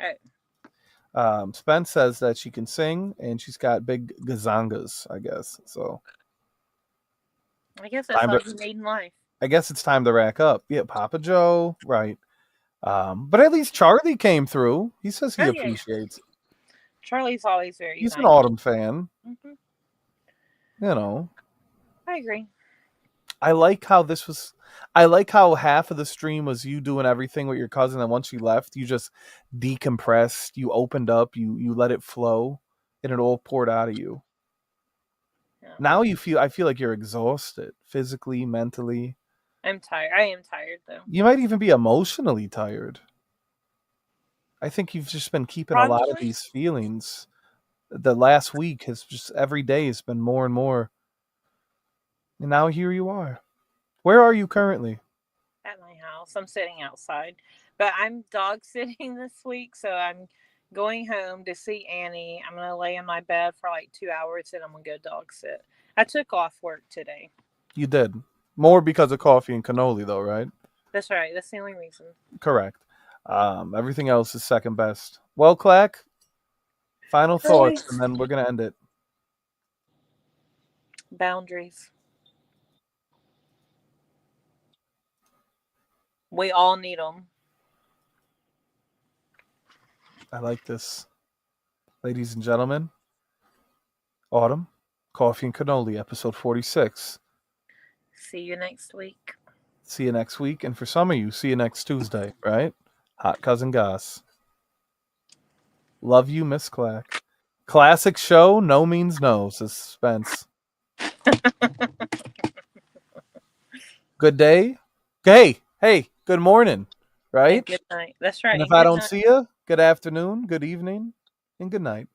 Oh. Spence says that she can sing and she's got big gazangas, I guess. So I guess that's all you need in life. I guess it's time to rack up. Yeah, Papa Joe, right. But at least Charlie came through. He says he appreciates it. Charlie's always very He's nice. an Autumn fan. Mm-hmm. You know. I agree. I like how half of the stream was you doing everything with your cousin, and once she left, you just decompressed, you opened up, you let it flow, and it all poured out of you. Yeah. Now I feel like you're exhausted, physically, mentally. I'm tired. I am tired, though. You might even be emotionally tired. I think you've just been keeping a lot of these feelings. The last week has just, every day has been more and more. And now here you are. Where are you currently? At my house. I'm sitting outside. But I'm dog sitting this week, so I'm going home to see Annie. I'm going to lay in my bed for like 2 hours, and I'm going to go dog sit. I took off work today. You did. More because of coffee and cannoli, though, right? That's right. That's the only reason. Correct. Everything else is second best. Well, Clack, final thoughts, and then we're going to end it. Boundaries. We all need them. I like this. Ladies and gentlemen, Autumn, Coffee and Cannoli, episode 46. See you next week. See you next week. And for some of you, see you next Tuesday, right? Hot Cousin Goss. Love you, Miss Clack. Classic show, no means no, says Spence. Good day. Hey, good morning, right? And good night. That's right. And if I don't see you, good afternoon, good evening, and good night.